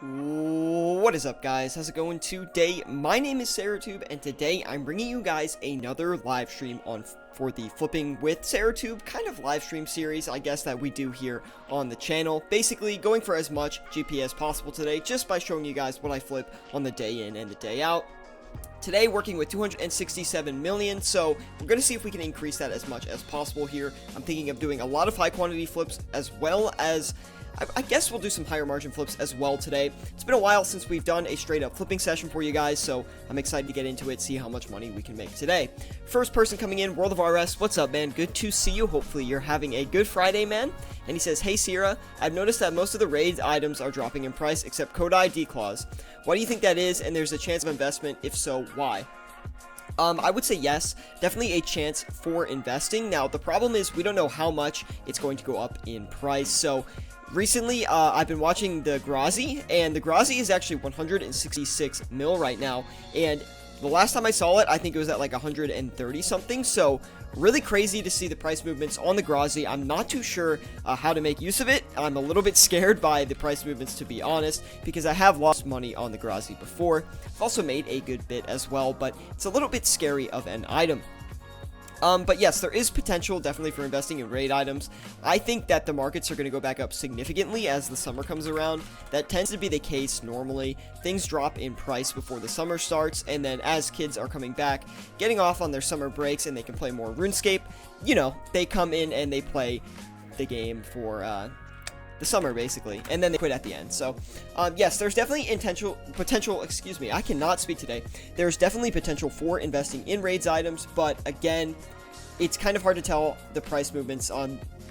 What is up, guys? How's it going today? My name is Syratube, and today I'm bringing you guys another live stream for the Flipping with Syratube kind of live stream series, I guess, that we do here on the channel. Basically, going for as much GP as possible today, just by showing you guys what I flip on the day in and the day out. Today, working with 267 million, so we're going to see if we can increase that as much as possible here. I'm thinking of doing a lot of high quantity flips, as well as I guess we'll do some higher margin flips as well today. It's been a while since we've done a straight up flipping session for you guys, so I'm excited to get into it, see how much money we can make today. First person coming in, World of RS, what's up, man? Good to see you. Hopefully you're having a good Friday, man. And he says, hey Sierra, I've noticed that most of the raid items are dropping in price except Kodai D-Claws. Why do you think that is, and there's a chance of investment? If so, why? I would say yes, definitely a chance for investing. Now, the problem is we don't know how much it's going to go up in price. So recently, I've been watching the Grazi, and the Grazi is actually 166 mil right now, and the last time I saw it, I think it was at like 130 something, so really crazy to see the price movements on the Grazi. I'm not too sure how to make use of it. I'm a little bit scared by the price movements, to be honest, because I have lost money on the Grazi before. I've also made a good bit as well, but it's a little bit scary of an item. But yes, there is potential definitely for investing in raid items. I think that the markets are going to go back up significantly as the summer comes around. That tends to be the case normally. Things drop in price before the summer starts, and then as kids are coming back, getting off on their summer breaks and they can play more RuneScape, you know, they come in and they play the game for the summer basically, and then they quit at the end. So yes, there's definitely potential, excuse me, I cannot speak today. There's definitely potential for investing in raids items, but again, it's kind of hard to tell the price movements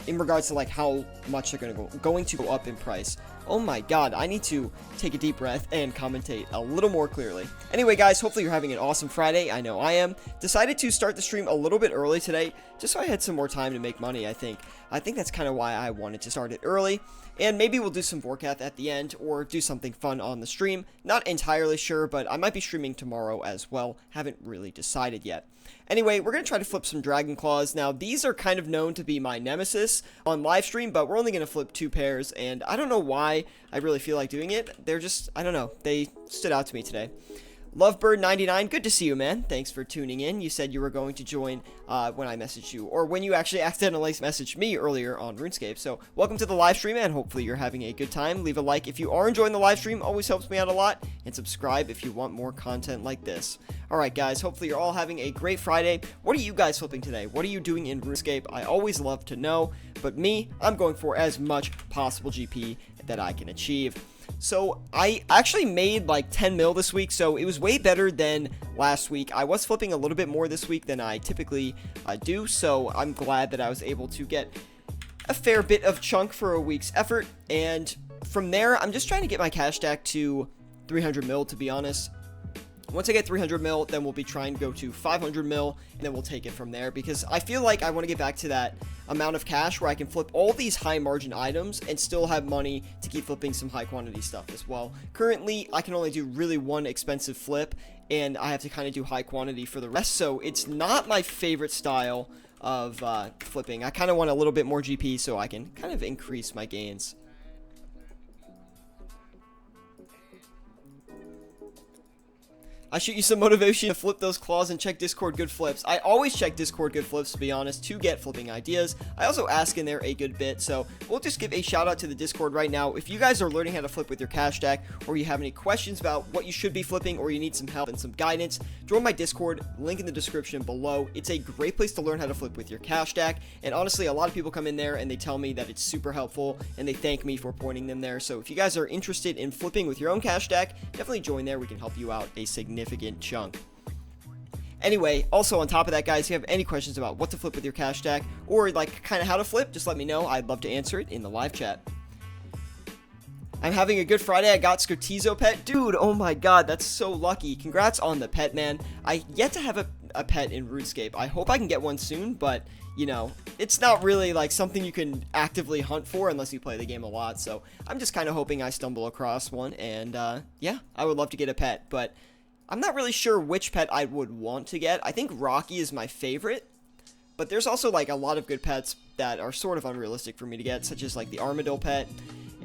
in regards to like how much they're going to go up in price. Oh my god, I need to take a deep breath and commentate a little more clearly. Anyway, guys, hopefully you're having an awesome Friday. I know I am. Decided to start the stream a little bit early today, just so I had some more time to make money, I think. I think that's kind of why I wanted to start it early. And maybe we'll do some Vorkath at the end, or do something fun on the stream. Not entirely sure, but I might be streaming tomorrow as well. Haven't really decided yet. Anyway, we're going to try to flip some Dragon Claws. Now, these are kind of known to be my nemesis on live stream, but we're only going to flip 2 pairs, and I don't know why I really feel like doing it. They're just, I don't know, they stood out to me today. Lovebird99, good to see you, man. Thanks for tuning in. You said you were going to join when I messaged you, or when you actually accidentally messaged me earlier on RuneScape. So, welcome to the live stream, and hopefully you're having a good time. Leave a like if you are enjoying the live stream, always helps me out a lot, and subscribe if you want more content like this. Alright guys, hopefully you're all having a great Friday. What are you guys flipping today? What are you doing in RuneScape? I always love to know, but me, I'm going for as much possible GP that I can achieve. So I actually made like 10 mil this week, so it was way better than last week. I was flipping a little bit more this week than I typically do, so I'm glad that I was able to get a fair bit of chunk for a week's effort. And from there, I'm just trying to get my cash stack to 300 mil, to be honest. Once I get 300 mil, then we'll be trying to go to 500 mil, and then we'll take it from there, because I feel like I want to get back to that amount of cash where I can flip all these high margin items and still have money to keep flipping some high quantity stuff as well. Currently, I can only do really one expensive flip, and I have to kind of do high quantity for the rest, so it's not my favorite style of flipping. I kind of want a little bit more GP so I can kind of increase my gains. I shoot you some motivation to flip those claws and check Discord good flips. I always check Discord good flips, to be honest, to get flipping ideas. I also ask in there a good bit, so we'll just give a shout out to the Discord right now. If you guys are learning how to flip with your cash stack, or you have any questions about what you should be flipping, or you need some help and some guidance, join my Discord, link in the description below. It's a great place to learn how to flip with your cash stack, and honestly, a lot of people come in there and they tell me that it's super helpful, and they thank me for pointing them there. So if you guys are interested in flipping with your own cash stack, definitely join there. We can help you out a significant chunk. Anyway, also on top of that, guys, if you have any questions about what to flip with your cash stack, or like kind of how to flip, just let me know. I'd love to answer it in the live chat. I'm having a good Friday. I got Scotizo pet. Dude, oh my god, that's so lucky. Congrats on the pet, man. I yet to have a pet in RuneScape. I hope I can get one soon, but you know, it's not really like something you can actively hunt for unless you play the game a lot. So I'm just kind of hoping I stumble across one, and yeah, I would love to get a pet, but I'm not really sure which pet I would want to get. I think Rocky is my favorite, but there's also like a lot of good pets that are sort of unrealistic for me to get, such as like the Armadillo pet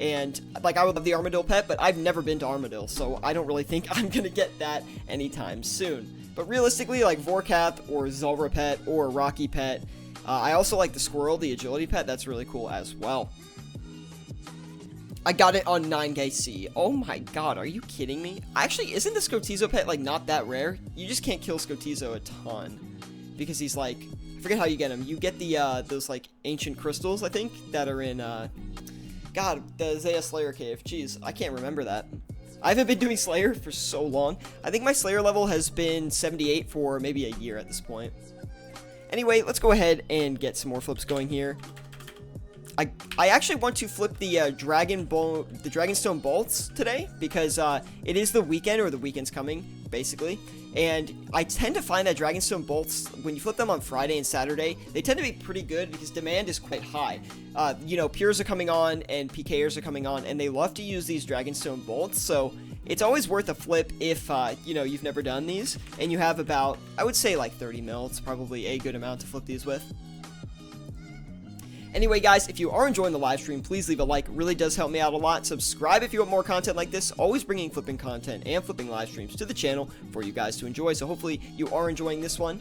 And like, I would love the Armadillo pet, but I've never been to Armadillo, so I don't really think I'm gonna get that anytime soon. But realistically, like Vorcap or Zulrah pet or Rocky pet, I also like the Squirrel, the Agility pet. That's really cool as well. I got it on 9KC. Oh my god, are you kidding me? Actually, isn't the Scotizo pet, like, not that rare? You just can't kill Scotizo a ton. Because he's, like, I forget how you get him. You get the, those, like, ancient crystals, I think, that are in, God, the Zaya Slayer cave. Jeez, I can't remember that. I haven't been doing Slayer for so long. I think my Slayer level has been 78 for maybe a year at this point. Anyway, let's go ahead and get some more flips going here. I actually want to flip the Dragonstone bolts today because it is the weekend, or the weekend's coming, basically. And I tend to find that Dragonstone bolts, when you flip them on Friday and Saturday, they tend to be pretty good because demand is quite high. You know, Pures are coming on and PKers are coming on, and they love to use these Dragonstone bolts, so it's always worth a flip if, you know, you've never done these, and you have about, I would say, like 30 mil. It's probably a good amount to flip these with. Anyway, guys, if you are enjoying the live stream, please leave a like. It really does help me out a lot. Subscribe if you want more content like this. Always bringing flipping content and flipping live streams to the channel for you guys to enjoy. So hopefully you are enjoying this one.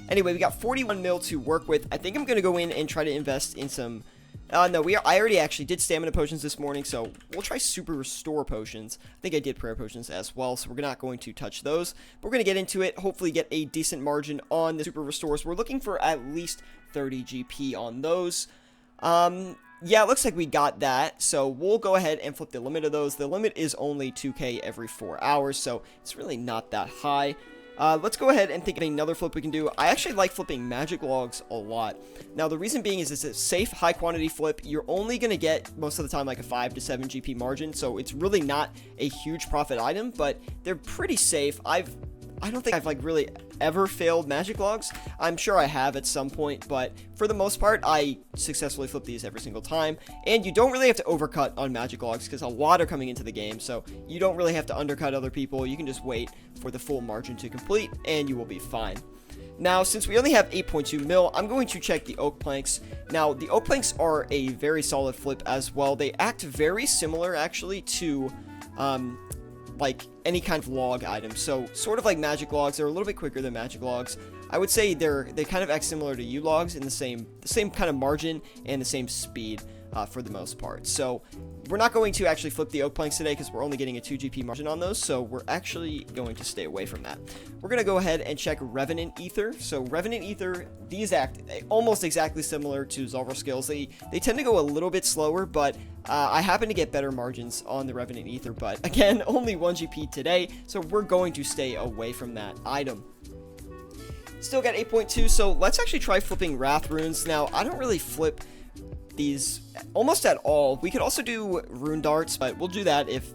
Anyway, we got 41 mil to work with. I think I'm going to go in and try to invest in some... no, I already actually did stamina potions this morning, so we'll try super restore potions. I think I did prayer potions as well, so we're not going to touch those. But we're going to get into it, hopefully get a decent margin on the super restores. We're looking for at least 30 GP on those. Yeah, it looks like we got that, so we'll go ahead and flip the limit of those. The limit is only 2k every 4 hours, so it's really not that high. Let's go ahead and think of another flip we can do. I actually like flipping magic logs a lot. Now, the reason being is it's a safe, high-quantity flip. You're only going to get, most of the time, like a 5 to 7 GP margin, so it's really not a huge profit item, but they're pretty safe. I don't think I've, like, really ever failed magic logs. I'm sure I have at some point, but for the most part, I successfully flip these every single time. And you don't really have to overcut on magic logs because a lot are coming into the game, so you don't really have to undercut other people. You can just wait for the full margin to complete, and you will be fine. Now, since we only have 8.2 mil, I'm going to check the oak planks. Now, the oak planks are a very solid flip as well. They act very similar, actually, to... like any kind of log item, so sort of like magic logs. They're a little bit quicker than magic logs. I would say they kind of act similar to U-logs in the same kind of margin and the same speed for the most part. So we're not going to actually flip the oak planks today because we're only getting a 2 GP margin on those, so we're actually going to stay away from that. We're going to go ahead and check Revenant Ether. So Revenant Ether, these act almost exactly similar to Zulrah skills. They tend to go a little bit slower, but I happen to get better margins on the Revenant Ether, but again, only 1 GP today, so we're going to stay away from that item. Still got 8.2, so let's actually try flipping Wrath Runes. Now, I don't really flip these almost at all. We could also do Rune Darts, but we'll do that if,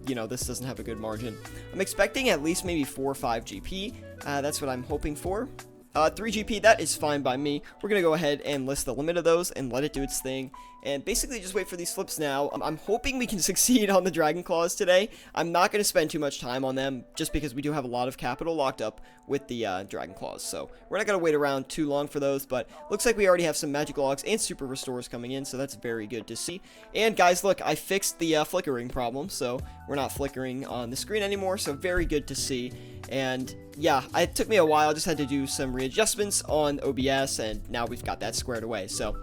you know, this doesn't have a good margin. I'm expecting at least maybe 4 or 5 GP. That's what I'm hoping for. 3 GP, that is fine by me. We're going to go ahead and list the limit of those and let it do its thing. And basically just wait for these flips now. I'm hoping we can succeed on the Dragon Claws today. I'm not going to spend too much time on them just because we do have a lot of capital locked up with the Dragon Claws. So we're not going to wait around too long for those, but looks like we already have some Magic Logs and Super Restores coming in, so that's very good to see. And guys, look, I fixed the flickering problem, so we're not flickering on the screen anymore, so very good to see. And yeah, it took me a while. I just had to do some readjustments on OBS, and now we've got that squared away. So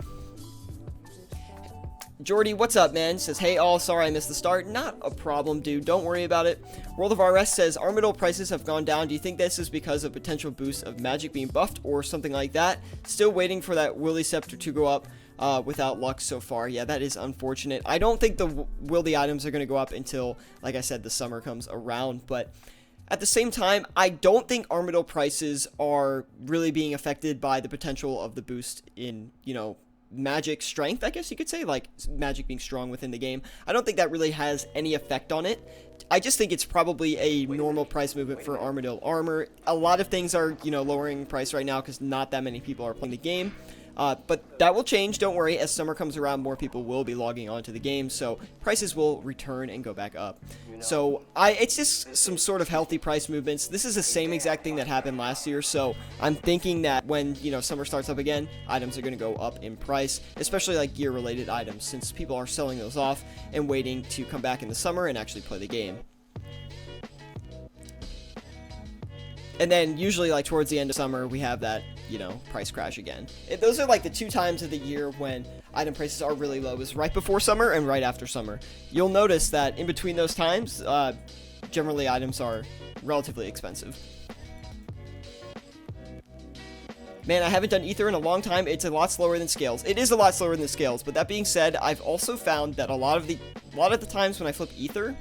Jordy, what's up, man? Says, hey all, sorry I missed the start. Not a problem, dude. Don't worry about it. World of RS says, Armadillo prices have gone down. Do you think this is because of potential boost of magic being buffed or something like that? Still waiting for that Willy Scepter to go up without luck so far. Yeah, that is unfortunate. I don't think the Wildy items are going to go up until, like I said, the summer comes around, but at the same time, I don't think Armadillo prices are really being affected by the potential of the boost in, you know, magic strength, I guess you could say, like magic being strong within the game. I don't think that really has any effect on it. I just think it's probably a normal price movement for Armadillo armor. A lot of things are, you know, lowering price right now because not that many people are playing the game. But that will change, don't worry. As summer comes around, more people will be logging on to the game, so prices will return and go back up. So it's just some sort of healthy price movements. This is the same exact thing that happened last year, so I'm thinking that when, summer starts up again, items are going to go up in price, especially like gear-related items, since people are selling those off and waiting to come back in the summer and actually play the game. And then usually like towards the end of summer, we have that, price crash again. Those are like the 2 times of the year when item prices are really low, is right before summer and right after summer. You'll notice that in between those times, generally items are relatively expensive. Man, I haven't done Ether in a long time. It's a lot slower than Scales. It is a lot slower than Scales, but that being said, I've also found that a lot of the times when I flip Ether,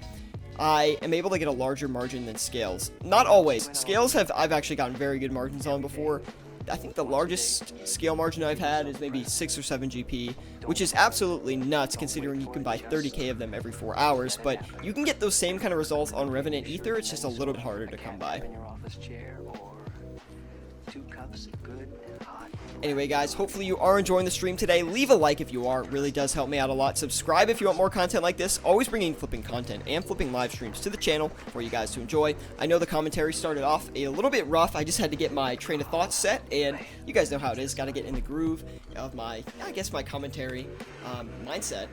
I am able to get a larger margin than Scales. Not always. Scales I've actually gotten very good margins on before. I think the largest scale margin I've had is maybe 6 or 7 GP, which is absolutely nuts considering you can buy 30k of them every 4 hours, but you can get those same kind of results on Revenant Ether. It's just a little bit harder to come by. Anyway, guys, hopefully you are enjoying the stream today. Leave a like if you are. It really does help me out a lot. Subscribe if you want more content like this. Always bringing flipping content and flipping live streams to the channel for you guys to enjoy. I know the commentary started off a little bit rough. I just had to get my train of thought set, and you guys know how it is. Got to get in the groove of my commentary mindset.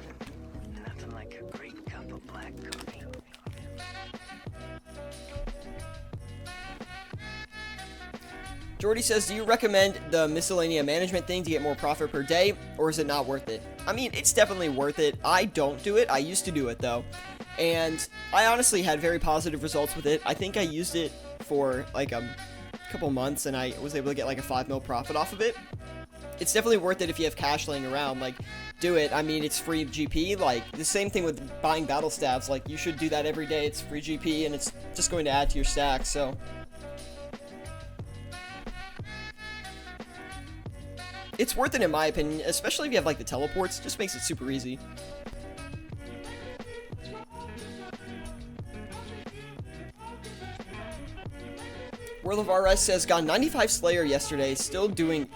Nothing like a great cup of black coffee. Jordy says, do you recommend the miscellaneous management thing to get more profit per day, or is it not worth it? I mean, it's definitely worth it. I don't do it. I used to do it, though. And I honestly had very positive results with it. I think I used it for, like, a couple months, and I was able to get, like, a 5 mil profit off of it. It's definitely worth it if you have cash laying around. Like, do it. I mean, it's free GP. Like, the same thing with buying battle staves. Like, you should do that every day. It's free GP, and it's just going to add to your stack, so... It's worth it in my opinion, especially if you have like the teleports. It just makes it super easy. World of RS says, got 95 Slayer yesterday, still doing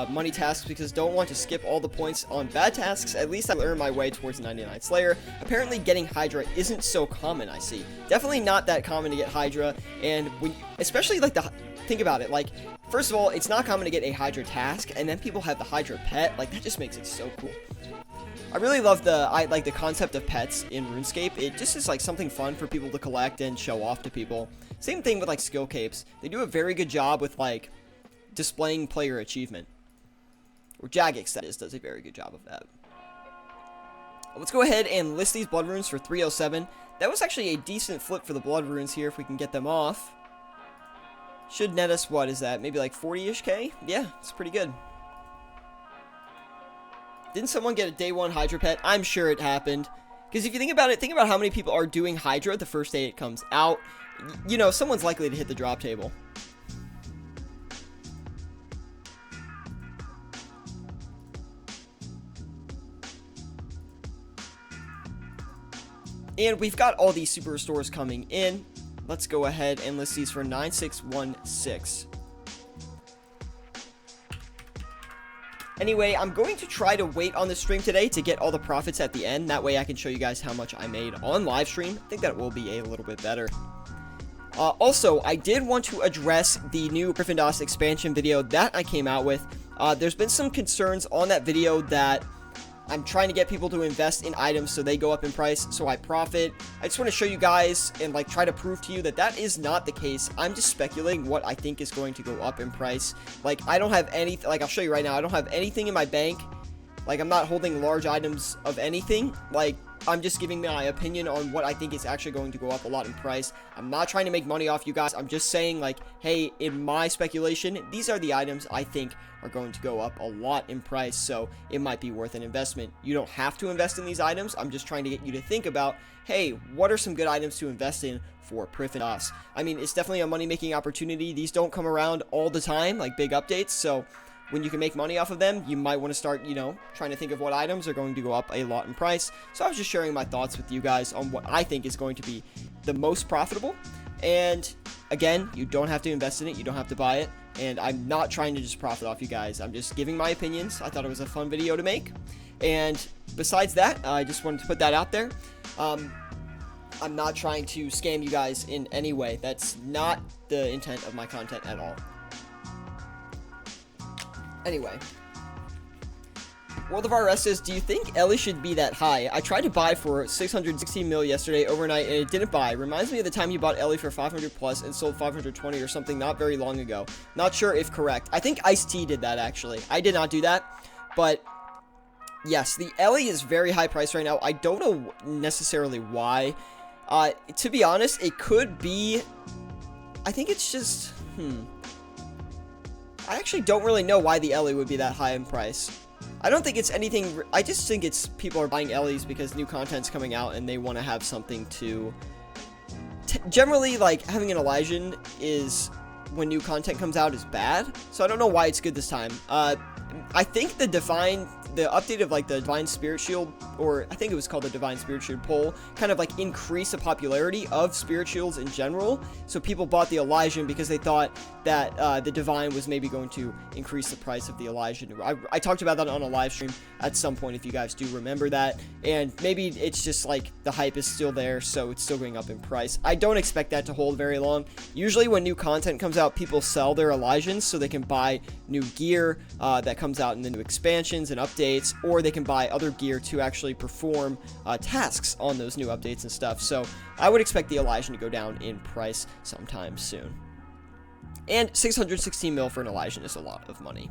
money tasks because don't want to skip all the points on bad tasks. At least I earn my way towards 99 Slayer. Apparently getting Hydra isn't so common, I see. Definitely not that common to get Hydra, and when, especially like think about it, like, first of all, it's not common to get a Hydra task, and then people have the Hydra pet. Like, that just makes it so cool. I really love the concept of pets in RuneScape. It just is like something fun for people to collect and show off to people. Same thing with like skill capes. They do a very good job with like displaying player achievement. Or Jagex, that is, does a very good job of that. Let's go ahead and list these blood runes for 307. That was actually a decent flip for the blood runes here if we can get them off. Should net us, what is that, maybe like 40-ish K? Yeah, it's pretty good. Didn't someone get a day 1 Hydra pet? I'm sure it happened. Because if you think about it, think about how many people are doing Hydra the first day it comes out. You know, someone's likely to hit the drop table. And we've got all these super restores coming in. Let's go ahead and list these for 9616. Anyway, I'm going to try to wait on the stream today to get all the profits at the end. That way I can show you guys how much I made on live stream. I think that will be a little bit better. Also, I did want to address the new Gryffindor expansion video that I came out with. There's been some concerns on that video that I'm trying to get people to invest in items so they go up in price, so I profit. I just want to show you guys and like try to prove to you that that is not the case. I'm just speculating what I think is going to go up in price. Like, I don't have anything, like I'll show you right now, I don't have anything in my bank. Like, I'm not holding large items of anything. Like, I'm just giving my opinion on what I think is actually going to go up a lot in price. I'm not trying to make money off you guys. I'm just saying, like, hey, in my speculation, these are the items I think are going to go up a lot in price, so it might be worth an investment. You don't have to invest in these items. I'm just trying to get you to think about, hey, what are some good items to invest in for Gryffindor? I mean, it's definitely a money-making opportunity. These don't come around all the time, like big updates, so when you can make money off of them, you might want to start, you know, trying to think of what items are going to go up a lot in price. So I was just sharing my thoughts with you guys on what I think is going to be the most profitable. And again, you don't have to invest in it. You don't have to buy it. and I'm not trying to just profit off you guys. I'm just giving my opinions. I thought it was a fun video to make, and besides that, I just wanted to put that out there. I'm not trying to scam you guys in any way. That's not the intent of my content at all. Anyway, World of RS says, do you think Ellie should be that high? I tried to buy for 616 mil yesterday overnight and it didn't buy. Reminds me of the time you bought Ellie for 500 plus and sold 520 or something not very long ago. Not sure if correct. I think Ice-T did that actually. I did not do that, but yes, the Ellie is very high priced right now. I don't know necessarily why. To be honest, it could be, I think it's just, I actually don't really know why the Ellie would be that high in price. I don't think it's anything, I just think it's people are buying Ellies because new content's coming out and they want to have something to, generally, like, having an Elysian is, when new content comes out, is bad, so I don't know why it's good this time. I think the update of like the Divine Spirit Shield, or I think it was called the Divine Spirit Shield poll, kind of like increased the popularity of Spirit Shields in general. So people bought the Elysian because they thought that the Divine was maybe going to increase the price of the Elysian. I talked about that on a live stream at some point, if you guys do remember that. And maybe it's just like the hype is still there, so it's still going up in price. I don't expect that to hold very long. Usually when new content comes out, people sell their Elysians so they can buy new gear that comes out in the new expansions and updates, or they can buy other gear to actually perform tasks on those new updates and stuff. So I would expect the Elysian to go down in price sometime soon. And 616 mil for an Elysian is a lot of money.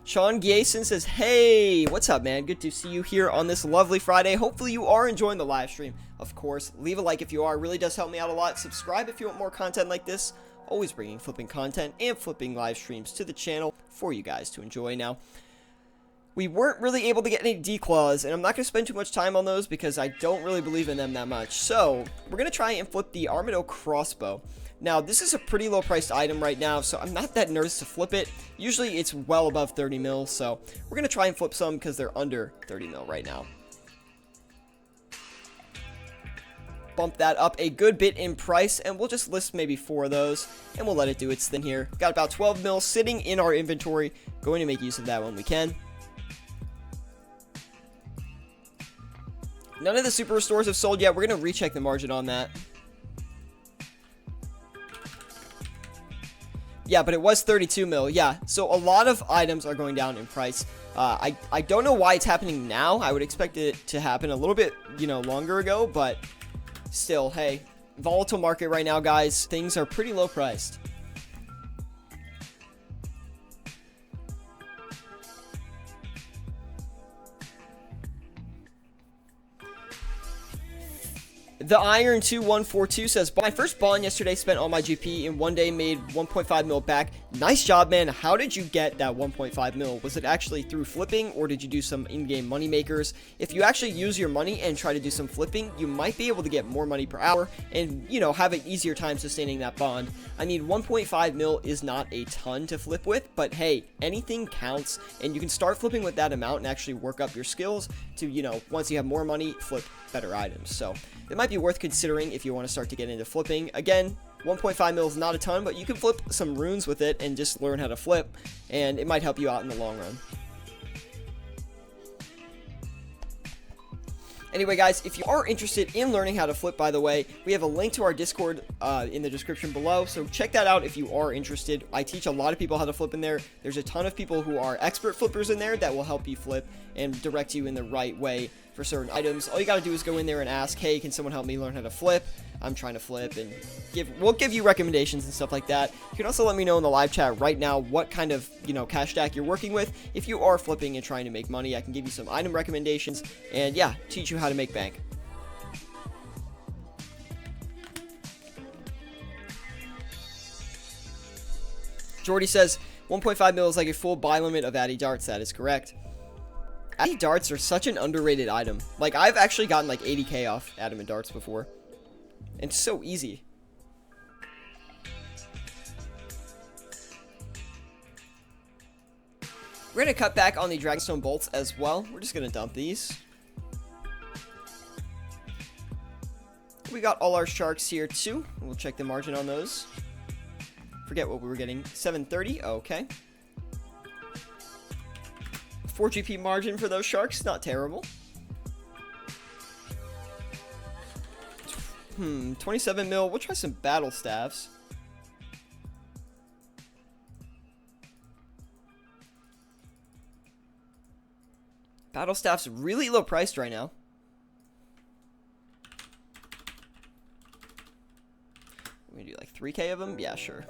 Sean Gayson says, hey, what's up, man? Good to see you here on this lovely Friday. Hopefully you are enjoying the live stream. Of course, leave a like if you are. It really does help me out a lot. Subscribe if you want more content like this. Always bringing flipping content and flipping live streams to the channel for you guys to enjoy. Now, we weren't really able to get any declaws, and I'm not going to spend too much time on those because I don't really believe in them that much. So, we're going to try and flip the Armado crossbow. Now, this is a pretty low priced item right now, so I'm not that nervous to flip it. Usually, it's well above 30 mil, so we're going to try and flip some because they're under 30 mil right now. Bump that up a good bit in price, and we'll just list maybe 4 of those, and we'll let it do its thing here. Got about 12 mil sitting in our inventory. Going to make use of that when we can. None of the super restores have sold yet. We're going to recheck the margin on that. Yeah, but it was 32 mil. Yeah, so a lot of items are going down in price. I don't know why it's happening now. I would expect it to happen a little bit, longer ago, but still, hey, volatile market right now, guys. Things are pretty low priced. The Iron 2142 says, my first bond yesterday, spent all my GP in one day, made 1.5 mil back. Nice job, man. How did you get that 1.5 mil? Was it actually through flipping, or did you do some in-game money makers? If you actually use your money and try to do some flipping, you might be able to get more money per hour and, have an easier time sustaining that bond. I mean, 1.5 mil is not a ton to flip with, but hey, anything counts, and you can start flipping with that amount and actually work up your skills to, once you have more money, flip better items. So it might be worth considering if you want to start to get into flipping. Again, 1.5 mil is not a ton, but you can flip some runes with it and just learn how to flip, and it might help you out in the long run. Anyway, guys, if you are interested in learning how to flip, by the way, we have a link to our Discord in the description below, so check that out if you are interested. I teach a lot of people how to flip in there. There's a ton of people who are expert flippers in there that will help you flip and direct you in the right way for certain items. All you gotta do is go in there and ask, hey, can someone help me learn how to flip? I'm trying to flip, and we'll give you recommendations and stuff like that. You can also let me know in the live chat right now what kind of, cash stack you're working with. If you are flipping and trying to make money, I can give you some item recommendations and, yeah, teach you how to make bank. Jordy says, 1.5 mil is like a full buy limit of Addy Darts. That is correct. Addy Darts are such an underrated item. Like, I've actually gotten like 80k off Adamant Darts before. And it's so easy. We're going to cut back on the Dragonstone bolts as well. We're just going to dump these. We got all our sharks here too. We'll check the margin on those. Forget what we were getting. 730. Okay. 4 GP margin for those sharks. Not terrible. 27 mil. We'll try some battle staffs. Battle staff's really low priced right now. We do like 3K of them? Yeah, sure.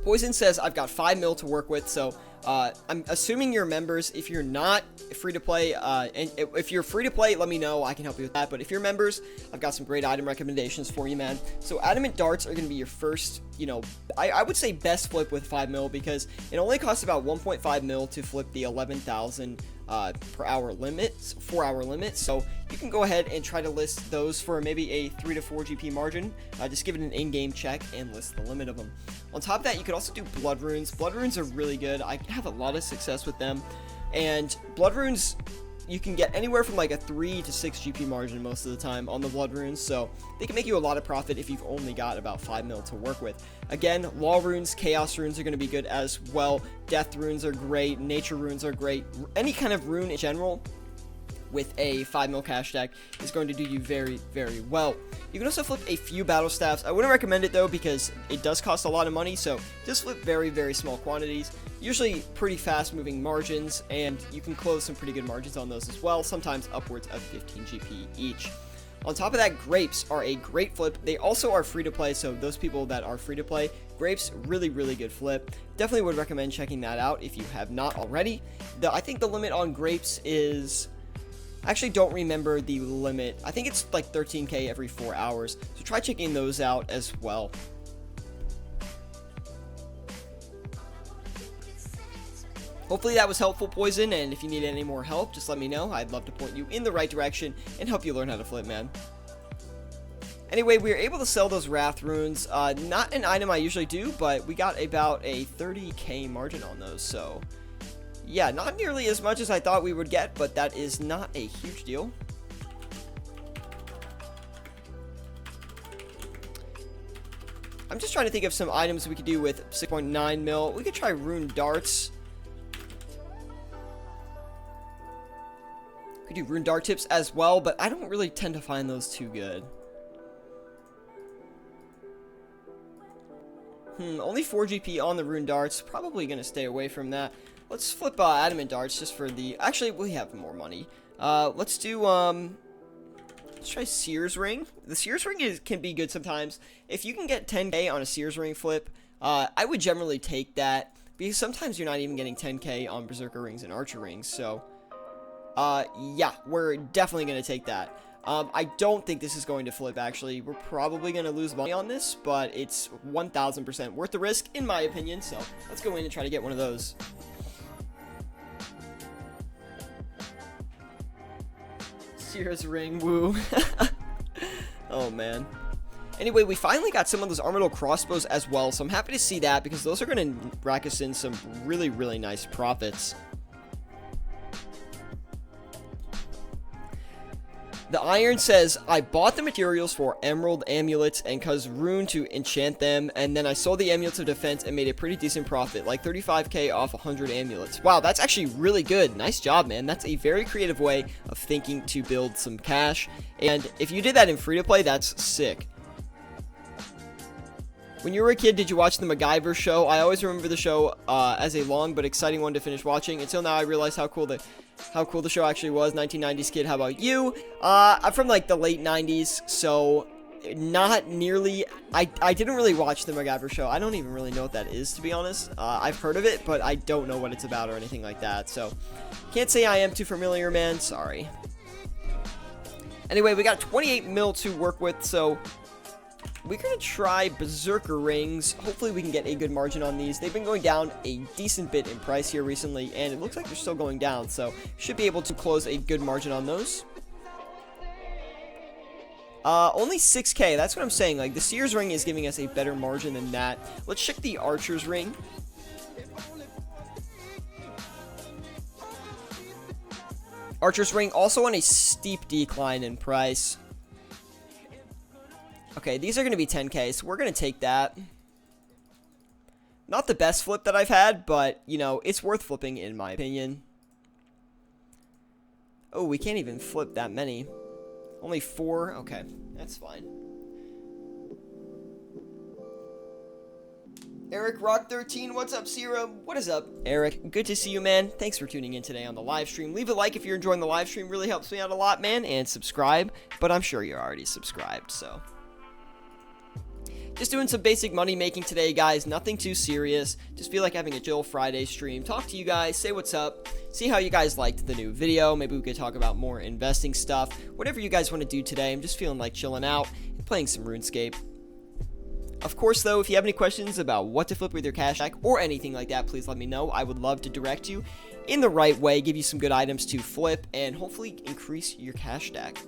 Poison says, I've got 5 mil to work with, so I'm assuming you're members. If you're not free to play, and if you're free to play, let me know. I can help you with that. But if you're members, I've got some great item recommendations for you, man. So adamant darts are going to be your first, you know, I would say best flip with 5 mil, because it only costs about 1.5 mil to flip the 11,000 per hour limit, 4-hour limit. So you can go ahead and try to list those for maybe a 3 to 4 GP margin. Just give it an in-game check and list the limit of them. On top of that, you could also do blood runes. Blood runes are really good. I have a lot of success with them. And blood runes, you can get anywhere from like a 3 to 6 GP margin most of the time on the blood runes. So they can make you a lot of profit if you've only got about 5 mil to work with. Again, law runes, chaos runes are going to be good as well. Death runes are great. Nature runes are great. Any kind of rune in general with a 5 mil cash deck is going to do you very, very well. You can also flip a few battle staffs. I wouldn't recommend it though, because it does cost a lot of money, so just flip very, very small quantities. Usually pretty fast moving margins, and you can close some pretty good margins on those as well, sometimes upwards of 15 GP each. On top of that, grapes are a great flip. They also are free to play, so those people that are free to play, grapes, really, really good flip. Definitely would recommend checking that out if you have not already. I think the limit on grapes is, I actually don't remember the limit. I think it's like 13K every 4 hours. So try checking those out as well. Hopefully that was helpful, Poison, and if you need any more help, just let me know. I'd love to point you in the right direction and help you learn how to flip, man. Anyway, we were able to sell those Wrath runes. Not an item I usually do, but we got about a 30K margin on those, so yeah, not nearly as much as I thought we would get, but that is not a huge deal. I'm just trying to think of some items we could do with 6.9 mil. We could try rune darts. We could do rune dart tips as well, but I don't really tend to find those too good. Only 4 GP on the rune darts. Probably going to stay away from that. Let's flip adamant darts just for the... Actually, we have more money. Let's do... Let's try Sears Ring. The Sears Ring can be good sometimes. If you can get 10K on a Sears Ring flip, I would generally take that, because sometimes you're not even getting 10K on Berserker Rings and Archer Rings. So, yeah, we're definitely going to take that. I don't think this is going to flip, actually. We're probably going to lose money on this, but it's 1000% worth the risk, in my opinion. So, let's go in and try to get one of those. Sears Ring, woo. Oh, man. Anyway, we finally got some of those Armadyl crossbows as well, so I'm happy to see that, because those are going to rack us in some really, really nice profits. The Iron says, I bought the materials for emerald amulets and cause rune to enchant them, and then I sold the amulets of defense and made a pretty decent profit, like 35K off 100 amulets. Wow, that's actually really good. Nice job, man. That's a very creative way of thinking to build some cash, and if you did that in free-to-play, that's sick. When you were a kid, did you watch the MacGyver show? I always remember the show as a long but exciting one to finish watching. Until now, I realized how cool the show actually was. 1990s kid, how about you? I'm from like the late 90s, so not nearly. I didn't really watch the MacGyver show. I don't even really know what that is, to be honest. I've heard of it, but I don't know what it's about or anything like that. So can't say I am too familiar, man. Sorry. Anyway, we got 28 mil to work with, so we're going to try Berserker Rings. Hopefully we can get a good margin on these. They've been going down a decent bit in price here recently, and it looks like they're still going down, so should be able to close a good margin on those. Only 6K, that's what I'm saying. Like, the Sears Ring is giving us a better margin than that. Let's check the Archer's Ring. Archer's Ring also on a steep decline in price. Okay, these are going to be 10k, so we're going to take that. Not the best flip that I've had, but, you know, it's worth flipping in my opinion. Oh, we can't even flip that many. Only 4? Okay, that's fine. Eric Rock 13, what's up, Syra? What is up, Eric? Good to see you, man. Thanks for tuning in today on the live stream. Leave a like if you're enjoying the live stream. Really helps me out a lot, man. And subscribe, but I'm sure you're already subscribed, so. Just doing some basic money making today, guys. Nothing too serious. Just feel like having a chill Friday stream. Talk to you guys, say what's up, see how you guys liked the new video. Maybe we could talk about more investing stuff. Whatever you guys want to do today. I'm just feeling like chilling out and playing some RuneScape. Of course, though, if you have any questions about what to flip with your cash stack or anything like that, please let me know. I would love to direct you in the right way, give you some good items to flip, and hopefully increase your cash stack.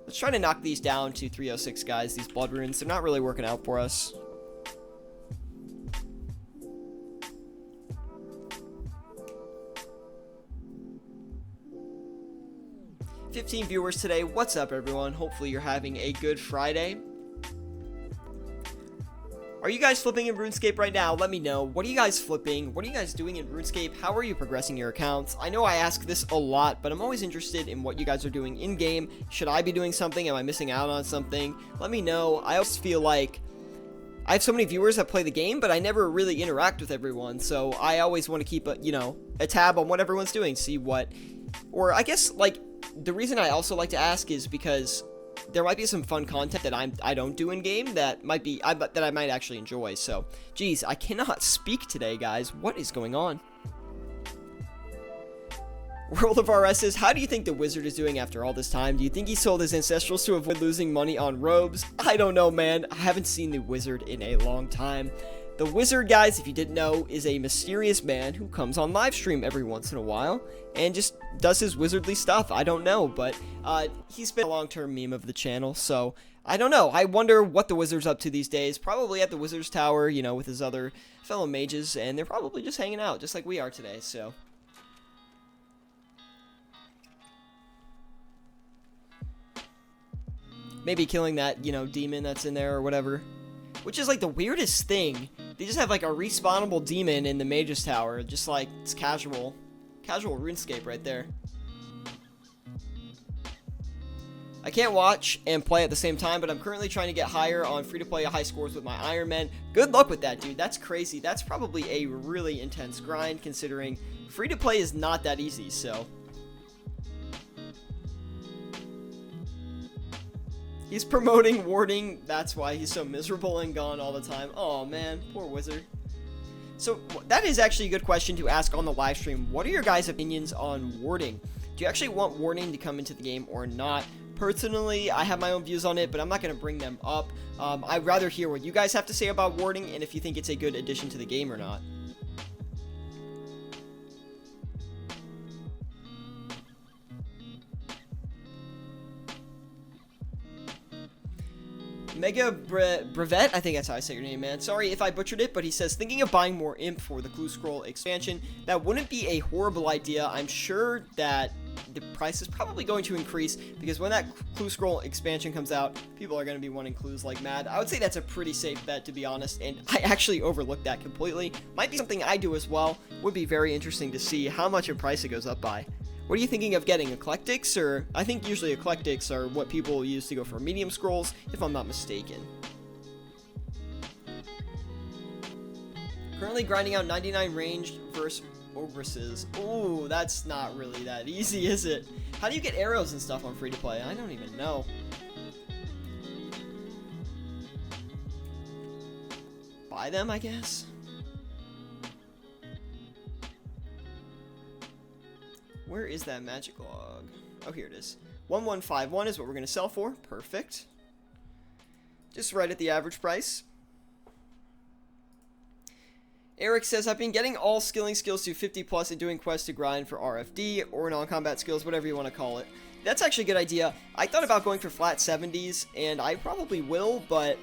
Let's try to knock these down to 306, guys. These blood runes, they're not really working out for us. $15 viewers today. What's up, everyone? Hopefully you're having a good Friday. Are you guys flipping in RuneScape right now? Let me know. What are you guys flipping? What are you guys doing in RuneScape? How are you progressing your accounts? I know I ask this a lot, but I'm always interested in what you guys are doing in-game. Should I be doing something? Am I missing out on something? Let me know. I always feel like I have so many viewers that play the game, but I never really interact with everyone. So I always want to keep a tab on what everyone's doing, see what, or I guess like the reason I also like to ask is because there might be some fun content that I don't do in game that I might actually enjoy. So, geez, I cannot speak today, guys. What is going on? World of RSs, how do you think the wizard is doing after all this time? Do you think he sold his ancestrals to avoid losing money on robes? I don't know, man. I haven't seen the wizard in a long time. The wizard, guys, if you didn't know, is a mysterious man who comes on live stream every once in a while and just does his wizardly stuff. I don't know, but he's been a long-term meme of the channel, so I don't know. I wonder what the wizard's up to these days. Probably at the wizard's tower, you know, with his other fellow mages, and they're probably just hanging out, just like we are today, so. Maybe killing that, you know, demon that's in there or whatever. Which is like the weirdest thing. They just have like a respawnable demon in the mage's tower. Just like, it's casual. Casual RuneScape right there. I can't watch and play at the same time, but I'm currently trying to get higher on free-to-play high scores with my Iron Man. Good luck with that, dude. That's crazy. That's probably a really intense grind, considering free-to-play is not that easy, so. He's promoting warding. That's why he's so miserable and gone all the time. Oh, man. Poor wizard. So, that is actually a good question to ask on the live stream. What are your guys' opinions on warding? Do you actually want warding to come into the game or not? Personally, I have my own views on it, but I'm not going to bring them up. I'd rather hear what you guys have to say about warding and if you think it's a good addition to the game or not. Mega Brevet, I think that's how I say your name, man. Sorry if I butchered it, but he says, thinking of buying more imp for the Clue Scroll expansion. That wouldn't be a horrible idea. I'm sure that the price is probably going to increase because when that Clue Scroll expansion comes out, people are going to be wanting clues like mad. I would say that's a pretty safe bet, to be honest, and I actually overlooked that completely. Might be something I do as well. Would be very interesting to see how much in price it goes up by. What are you thinking of getting? Eclectics? Or I think usually eclectics are what people use to go for medium scrolls, if I'm not mistaken. Currently grinding out 99 ranged versus ogresses. Ooh, that's not really that easy, is it? How do you get arrows and stuff on free to play? I don't even know. Buy them, I guess? Where is that magic log? Oh, here it is. 1151 is what we're going to sell for. Perfect. Just right at the average price. Eric says, I've been getting all skilling skills to 50 plus and doing quests to grind for RFD or non-combat skills, whatever you want to call it. That's actually a good idea. I thought about going for flat 70s, and I probably will, but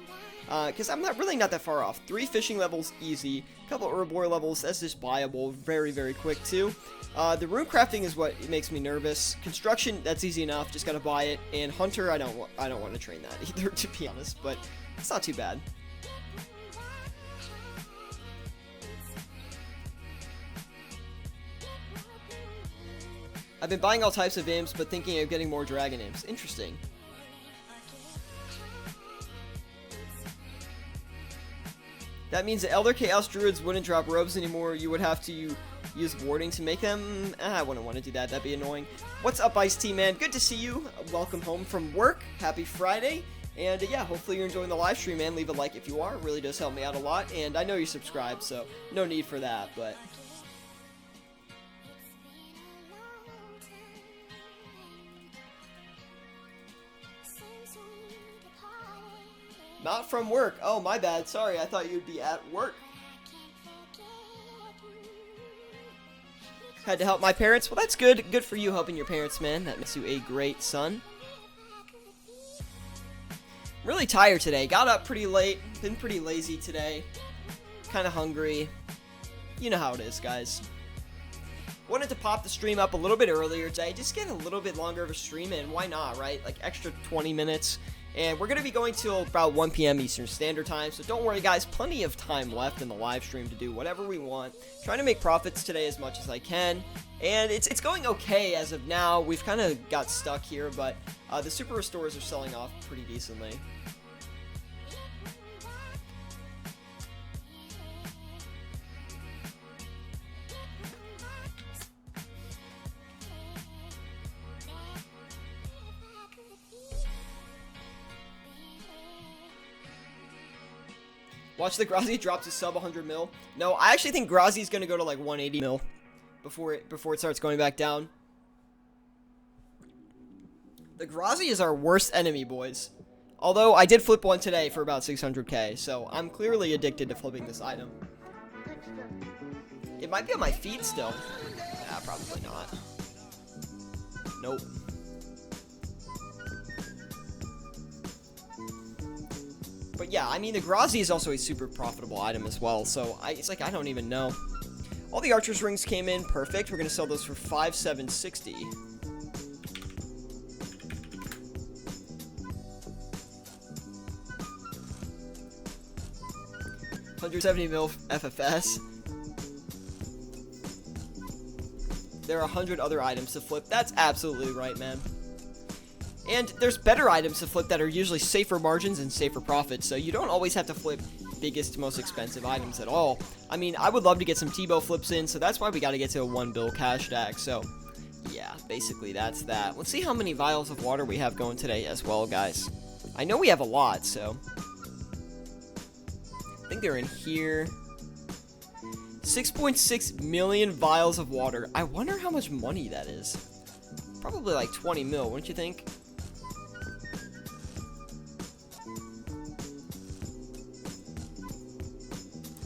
because I'm really not that far off. 3 fishing levels, easy. A couple herbivore levels, that's just buyable, very, very quick too. The rune crafting is what makes me nervous. Construction, that's easy enough, just gotta buy it. And hunter, I don't want to train that either, to be honest, but it's not too bad. I've been buying all types of imps, but thinking of getting more dragon imps. Interesting. That means the Elder Chaos Druids wouldn't drop robes anymore. You would have to use warding to make them. I wouldn't want to do that. That'd be annoying. What's up, Ice-T Man? Good to see you. Welcome home from work. Happy Friday. And yeah, hopefully you're enjoying the live stream, man. Leave a like if you are. It really does help me out a lot. And I know you're subscribed, so no need for that, but... Not from work. Oh, my bad. Sorry, I thought you'd be at work. Had to help my parents. Well, that's good. Good for you helping your parents, man. That makes you a great son. I'm really tired today. Got up pretty late. Been pretty lazy today. Kind of hungry. You know how it is, guys. Wanted to pop the stream up a little bit earlier today. Just get a little bit longer of a stream in. Why not, right? Like extra 20 minutes. And we're going to be going till about 1 p.m. Eastern Standard Time, so don't worry, guys. Plenty of time left in the live stream to do whatever we want. Trying to make profits today as much as I can. And it's going okay as of now. We've kind of got stuck here, but the Super Restores are selling off pretty decently. Watch the Grazi drop to sub 100 mil. No, I actually think Grazi's gonna go to like 180 mil before it starts going back down. The Grazi is our worst enemy, boys. Although I did flip one today for about 600k, so I'm clearly addicted to flipping this item. It might be on my feet still. Nah, probably not. Nope. But yeah, I mean, the Grazi is also a super profitable item as well, so it's like, I don't even know. All the Archer's Rings came in, perfect. We're going to sell those for 5,760. $170 mil FFS. There are 100 other items to flip. That's absolutely right, man. And there's better items to flip that are usually safer margins and safer profits, so you don't always have to flip biggest, most expensive items at all. I mean, I would love to get some T-bow flips in, so that's why we got to get to a 1 bill cash stack. So yeah, basically that's that. Let's see how many vials of water we have going today as well, guys. I know we have a lot, so I think they're in here. 6.6 million vials of water. I wonder how much money that is. Probably like 20 mil, wouldn't you think?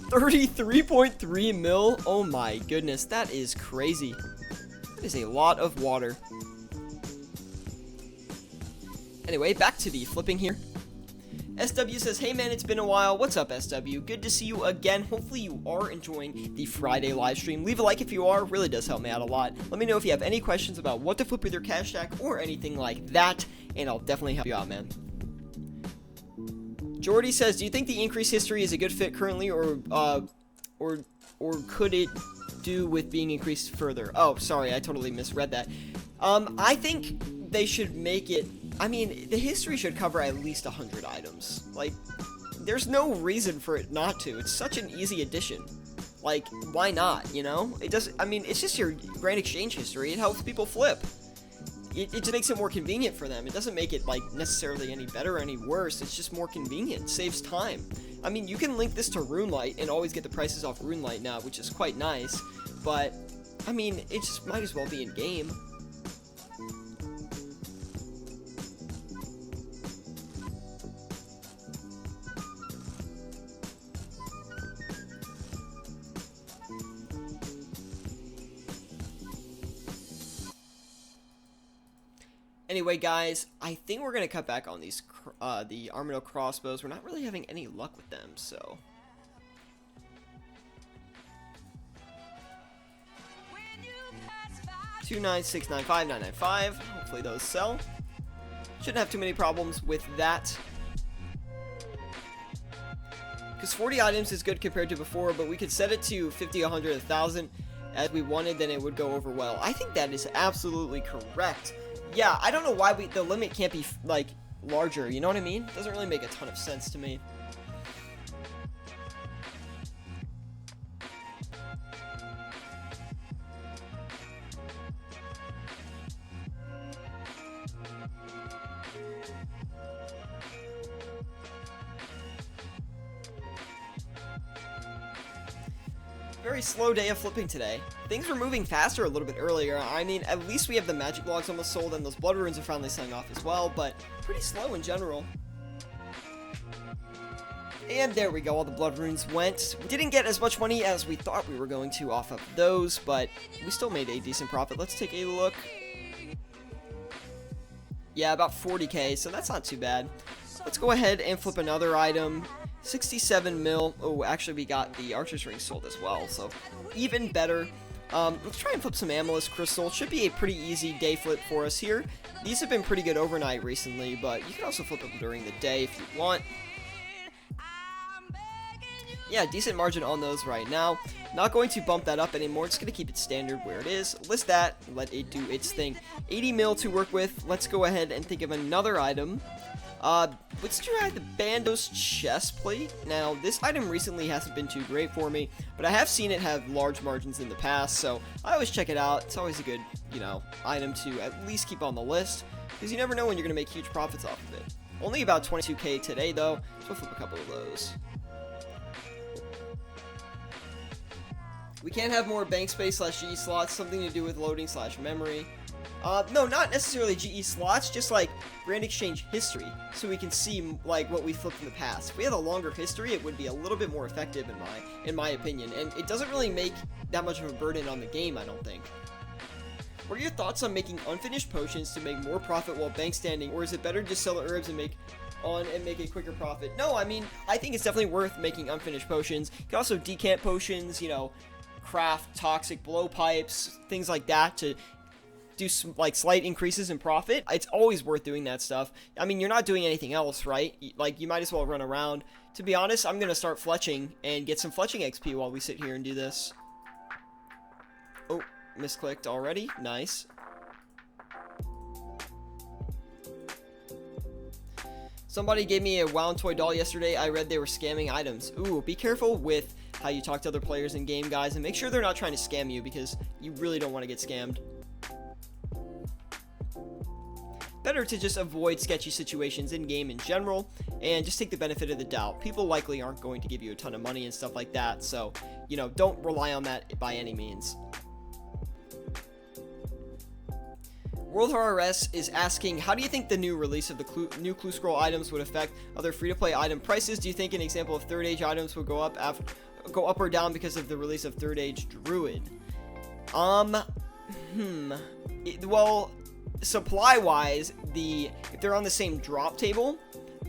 $33.3 mil? Oh my goodness, that is crazy. That is a lot of water. Anyway, back to the flipping here. SW says, hey man, it's been a while. What's up, SW? Good to see you again. Hopefully you are enjoying the Friday live stream. Leave a like if you are. Really does help me out a lot. Let me know if you have any questions about what to flip with your cash stack or anything like that, and I'll definitely help you out, man. Jordy says, do you think the increased history is a good fit currently, or could it do with being increased further? Oh, sorry, I totally misread that. I think they should make it, I mean, the history should cover at least 100 items. Like, there's no reason for it not to. It's such an easy addition. Like, why not, you know? It doesn't, I mean, it's just your Grand Exchange history. It helps people flip. It just makes it more convenient for them. It doesn't make it, like, necessarily any better or any worse. It's just more convenient. It saves time. I mean, you can link this to RuneLight and always get the prices off RuneLight now, which is quite nice. But, I mean, it just might as well be in-game. Anyway, guys, I think we're gonna cut back on these the Armadillo crossbows. We're not really having any luck with them, so. Two 9,695, 995. Hopefully those sell. Shouldn't have too many problems with that. Because 40 items is good compared to before, but we could set it to 50, 100, 1,000 as we wanted, then it would go over well. I think that is absolutely correct. Yeah, I don't know why the limit can't be, like, larger, you know what I mean? Doesn't really make a ton of sense to me. Very slow day of flipping today. Things were moving faster a little bit earlier. I mean, at least we have the magic logs almost sold and those blood runes are finally selling off as well, but pretty slow in general. And there we go, all the blood runes went. We didn't get as much money as we thought we were going to off of those, but we still made a decent profit. Let's take a look. Yeah, about 40k, so that's not too bad. Let's go ahead and flip another item. 67 mil. Oh, actually, we got the Archer's Ring sold as well, so even better. Let's try and flip some Amethyst Crystal. Should be a pretty easy day flip for us here. These have been pretty good overnight recently, but you can also flip them during the day if you want. Yeah, decent margin on those right now. Not going to bump that up anymore. Just going to keep it standard where it is. List that. Let it do its thing. 80 mil to work with. Let's go ahead and think of another item. Let's try the Bandos chest plate. Now, this item recently hasn't been too great for me, but I have seen it have large margins in the past, so I always check it out. It's always a good, you know, item to at least keep on the list, because you never know when you're going to make huge profits off of it. Only about 22k today, though, so we'll flip a couple of those. We can have more bank space / GE slots, something to do with loading / memory. No, not necessarily GE slots, just like Grand Exchange history, so we can see like what we flipped in the past. If we had a longer history, it would be a little bit more effective in my opinion, and it doesn't really make that much of a burden on the game, I don't think. What are your thoughts on making unfinished potions to make more profit while bank standing, or is it better to just sell the herbs and make a quicker profit? No, I mean, I think it's definitely worth making unfinished potions. You can also decant potions, you know, craft toxic blowpipes, things like that to do some, like, slight increases in profit. It's always worth doing that stuff. I mean, you're not doing anything else, right? Like, you might as well run around. To be honest, I'm gonna start fletching and get some fletching XP while we sit here and do this. Oh, misclicked already. Nice. Somebody gave me a Wound Toy doll yesterday. I read they were scamming items. Ooh, be careful with how you talk to other players in game, guys, and make sure they're not trying to scam you, because you really don't want to get scammed. Better to just avoid sketchy situations in game in general and just take the benefit of the doubt. People likely aren't going to give you a ton of money and stuff like that, so, you know, don't rely on that by any means. World OSRS is asking, how do you think the new release of the new Clue Scroll items would affect other free-to-play item prices? Do you think an example of Third Age items would go up or down because of the release of Third Age Druid? Well, supply-wise, if they're on the same drop table,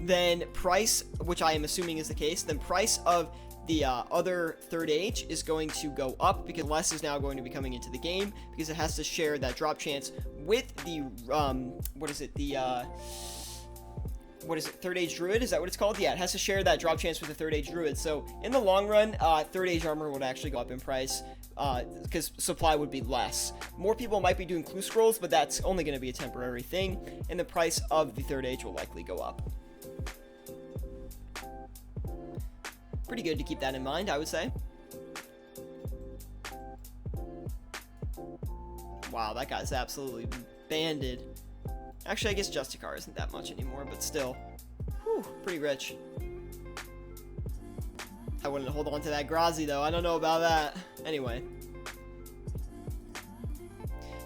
then price, which I am assuming is the case, then price of the other Third Age is going to go up, because less is now going to be coming into the game, because it has to share that drop chance with the, Third Age Druid? Is that what it's called? Yeah, it has to share that drop chance with the Third Age Druid. So, in the long run, Third Age armor would actually go up in price, because supply would be less. More people might be doing Clue Scrolls, but that's only going to be a temporary thing, and the price of the Third Age will likely go up. Pretty good to keep that in mind, I would say. Wow, that guy's absolutely banded. Actually, I guess Justicar isn't that much anymore, but still. Whew, pretty rich. I wouldn't hold on to that Grazi, though. I don't know about that. Anyway.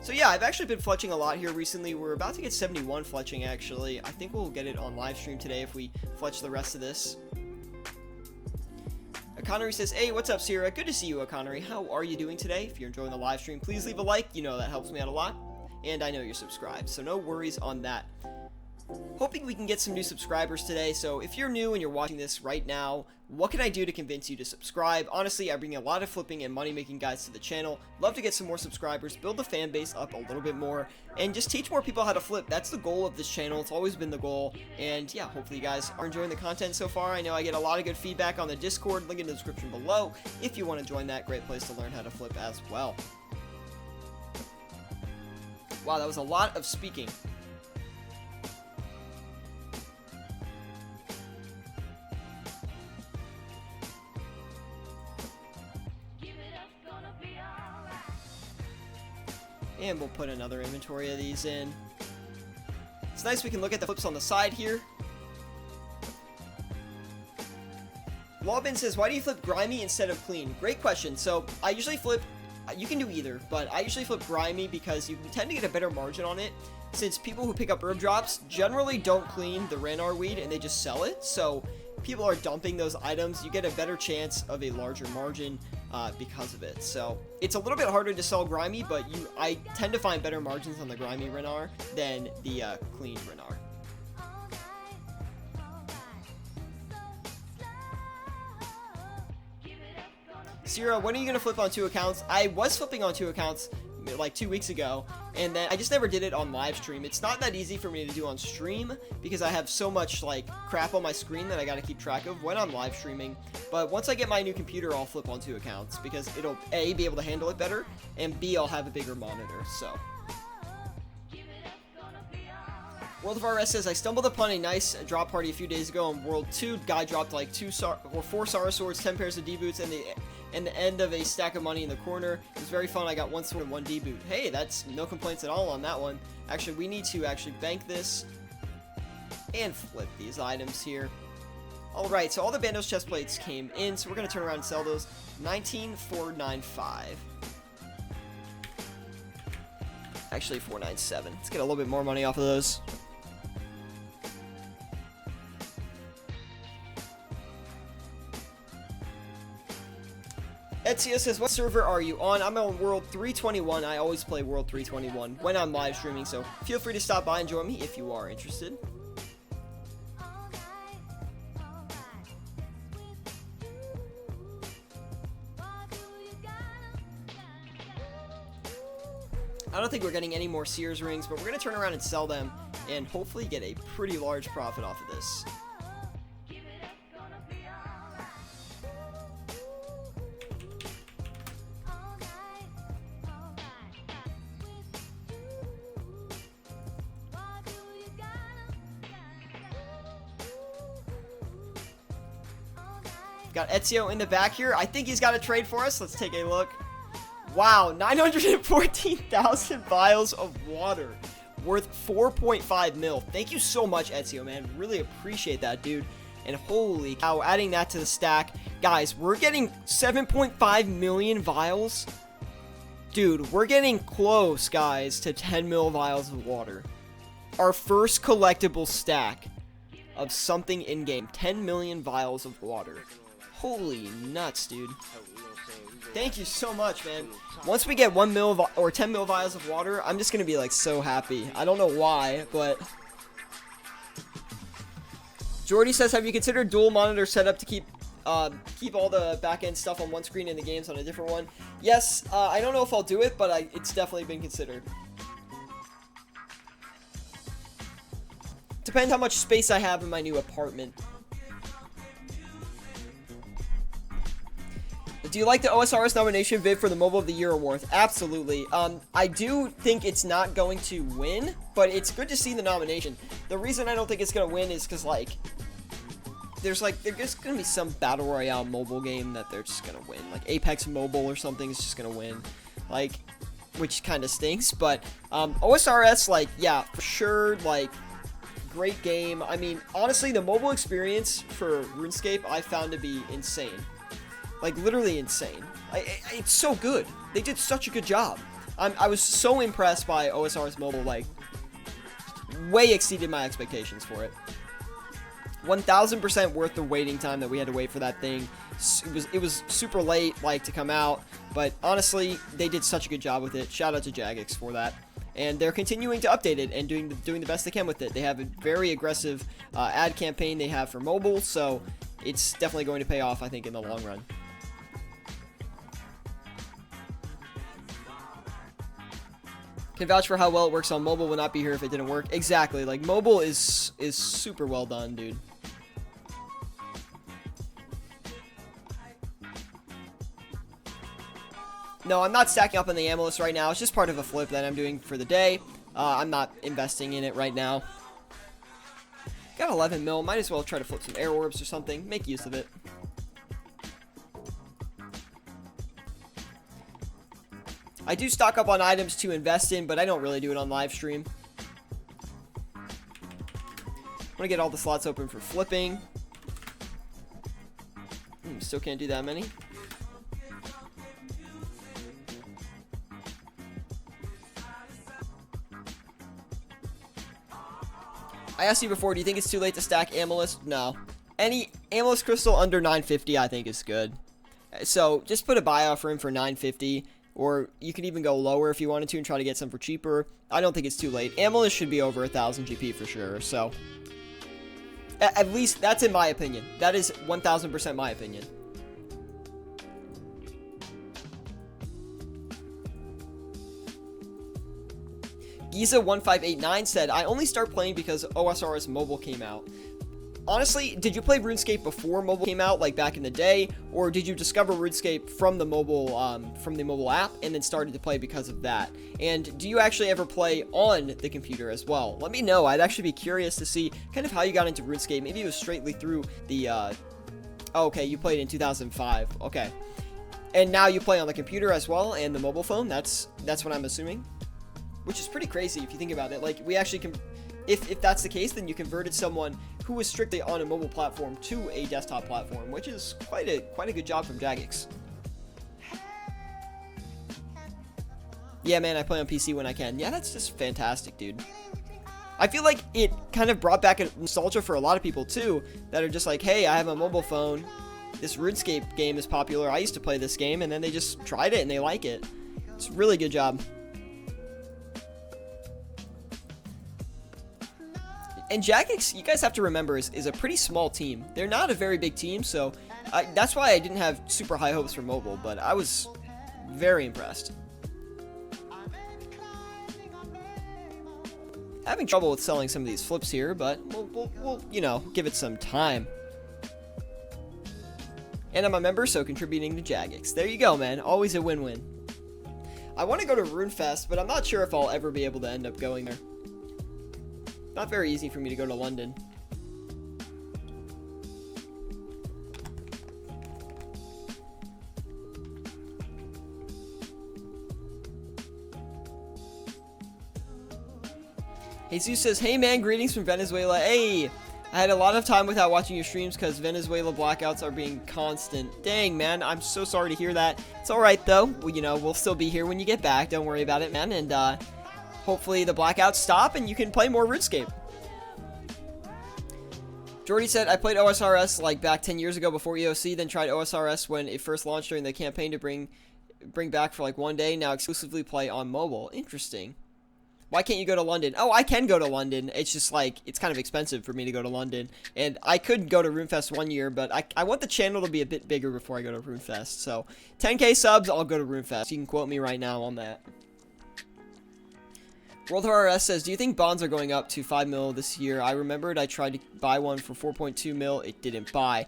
So yeah, I've actually been fletching a lot here recently. We're about to get 71 fletching, actually. I think we'll get it on live stream today if we fletch the rest of this. Connery says, hey, what's up, Sierra? Good to see you, Connery. How are you doing today? If you're enjoying the live stream, please leave a like. You know that helps me out a lot. and I know you're subscribed, so no worries on that. Hoping we can get some new subscribers today, so if you're new and you're watching this right now, what can I do to convince you to subscribe? Honestly, I bring a lot of flipping and money making guides to the channel. Love to get some more subscribers, build the fan base up a little bit more, and just teach more people how to flip. That's the goal of this channel. It's always been the goal, and yeah, hopefully you guys are enjoying the content so far. I know I get a lot of good feedback on the Discord, link in the description below. If you want to join that, great place to learn how to flip as well. Wow, that was a lot of speaking. And we'll put another inventory of these in. It's nice we can look at the flips on the side here. Lawbin says, why do you flip grimy instead of clean? Great question. So I usually flip, you can do either, but I usually flip grimy because you tend to get a better margin on it, since people who pick up herb drops generally don't clean the Ranar weed and they just sell it. So people are dumping those items. You get a better chance of a larger margin because of it. So it's a little bit harder to sell grimy, but I tend to find better margins on the grimy Ranar than the clean Ranar. Sierra, when are you going to flip on 2 accounts? I was flipping on 2 accounts like 2 weeks ago, and then I just never did it on live stream. It's not that easy for me to do on stream because I have so much like crap on my screen that I got to keep track of when I'm live streaming. But once I get my new computer, I'll flip on 2 accounts because it'll A, be able to handle it better, and B, I'll have a bigger monitor. So World of RS says, I stumbled upon a nice drop party a few days ago on World 2. Guy dropped like 4 Sara swords, 10 pairs of D boots, and the end of a stack of money in the corner. It was very fun. I got 1 sword and 1 D boot. Hey, that's no complaints at all on that one. Actually, we need to actually bank this and flip these items here. Alright, so all the Bandos chest plates came in, so we're going to turn around and sell those. 19,495. Actually, 497. Let's get a little bit more money off of those. Ezio says, what server are you on? I'm on World 321. I always play World 321 when I'm live streaming, so feel free to stop by and join me if you are interested. I don't think we're getting any more Sears rings, but we're going to turn around and sell them and hopefully get a pretty large profit off of this. Got Ezio in the back here. I think he's got a trade for us. Let's take a look. Wow, 914,000 vials of water worth 4.5 mil. Thank you so much, Ezio, man. Really appreciate that, dude. And holy cow, adding that to the stack. Guys, we're getting 7.5 million vials. Dude, we're getting close, guys, to 10 mil vials of water. Our first collectible stack of something in-game. 10 million vials of water. Holy nuts, dude. Thank you so much, man. Once we get 1 mil or 10 mil vials of water, I'm just gonna be like so happy. I don't know why, but Jordy says, have you considered dual monitor setup to keep all the back-end stuff on one screen and the games on a different one? Yes, I don't know if I'll do it, but it's definitely been considered. Depends how much space I have in my new apartment. Do you like the OSRS nomination vid for the Mobile of the Year award? Absolutely. I do think it's not going to win, but it's good to see the nomination. The reason I don't think it's going to win is because, like, there's going to be some Battle Royale mobile game that they're just going to win. Like, Apex Mobile or something is just going to win. Like, which kind of stinks, but OSRS, like, yeah, for sure, like, great game. I mean, honestly, the mobile experience for RuneScape I found to be insane. Like, literally insane. It's so good. They did such a good job. I was so impressed by OSR's mobile, like, way exceeded my expectations for it. 1000% worth the waiting time that we had to wait for that thing. It was super late, like, to come out, but honestly, they did such a good job with it. Shout out to Jagex for that. and they're continuing to update it and doing the best they can with it. They have a very aggressive ad campaign they have for mobile, so it's definitely going to pay off, I think, in the long run. Can vouch for how well it works on mobile. Would not be here if it didn't work. Exactly. Like, mobile is super well done, dude. No, I'm not stacking up on the Amethyst right now. It's just part of a flip that I'm doing for the day. I'm not investing in it right now. Got 11 mil. Might as well try to flip some air orbs or something. Make use of it. I do stock up on items to invest in, but I don't really do it on live stream. I'm gonna get all the slots open for flipping. Still can't do that many. I asked you before, do you think it's too late to stack Amethyst? No. Any Amethyst crystal under 950 I think is good. So just put a buy offer in for 950. Or you could even go lower if you wanted to and try to get some for cheaper. I don't think it's too late. Amethyst should be over 1,000 GP for sure. So, at least that's in my opinion. That is 1,000% my opinion. Giza1589 said, I only start playing because OSRS Mobile came out. Honestly, did you play RuneScape before mobile came out, like back in the day, or did you discover RuneScape from the mobile app and then started to play because of that? And do you actually ever play on the computer as well? Let me know. I'd actually be curious to see kind of how you got into RuneScape. Maybe it was straightly through the. Oh, okay, you played in 2005. Okay, and now you play on the computer as well and the mobile phone. That's what I'm assuming, which is pretty crazy if you think about it. Like, we actually can. If that's the case, then you converted someone who was strictly on a mobile platform to a desktop platform, which is quite a good job from Jagex. Yeah, man, I play on PC when I can. Yeah, that's just fantastic, dude. I feel like it kind of brought back a nostalgia for a lot of people too, that are just like, hey, I have a mobile phone. This RuneScape game is popular. I used to play this game, and then they just tried it and they like it. It's a really good job. And Jagex, you guys have to remember, is a pretty small team. They're not a very big team, so that's why I didn't have super high hopes for mobile, but I was very impressed. Having trouble with selling some of these flips here, but we'll you know, give it some time. And I'm a member, so contributing to Jagex. There you go, man. Always a win-win. I want to go to RuneFest, but I'm not sure if I'll ever be able to end up going there. Not very easy for me to go to London. Jesus says, hey man, greetings from Venezuela. Hey, I had a lot of time without watching your streams because Venezuela blackouts are being constant. Dang, man, I'm so sorry to hear that. It's alright though. Well, you know, we'll still be here when you get back. Don't worry about it, man. And hopefully the blackouts stop and you can play more RuneScape. Jordy said, I played OSRS like back 10 years ago before EOC, then tried OSRS when it first launched during the campaign to bring back for like one day. Now exclusively play on mobile. Interesting. Why can't you go to London? Oh, I can go to London. It's just like, it's kind of expensive for me to go to London. And I could go to RuneFest one year, but I want the channel to be a bit bigger before I go to RuneFest. So 10k subs, I'll go to RuneFest. You can quote me right now on that. World RS says, do you think bonds are going up to 5 mil this year? I remembered I tried to buy one for 4.2 mil. It didn't buy.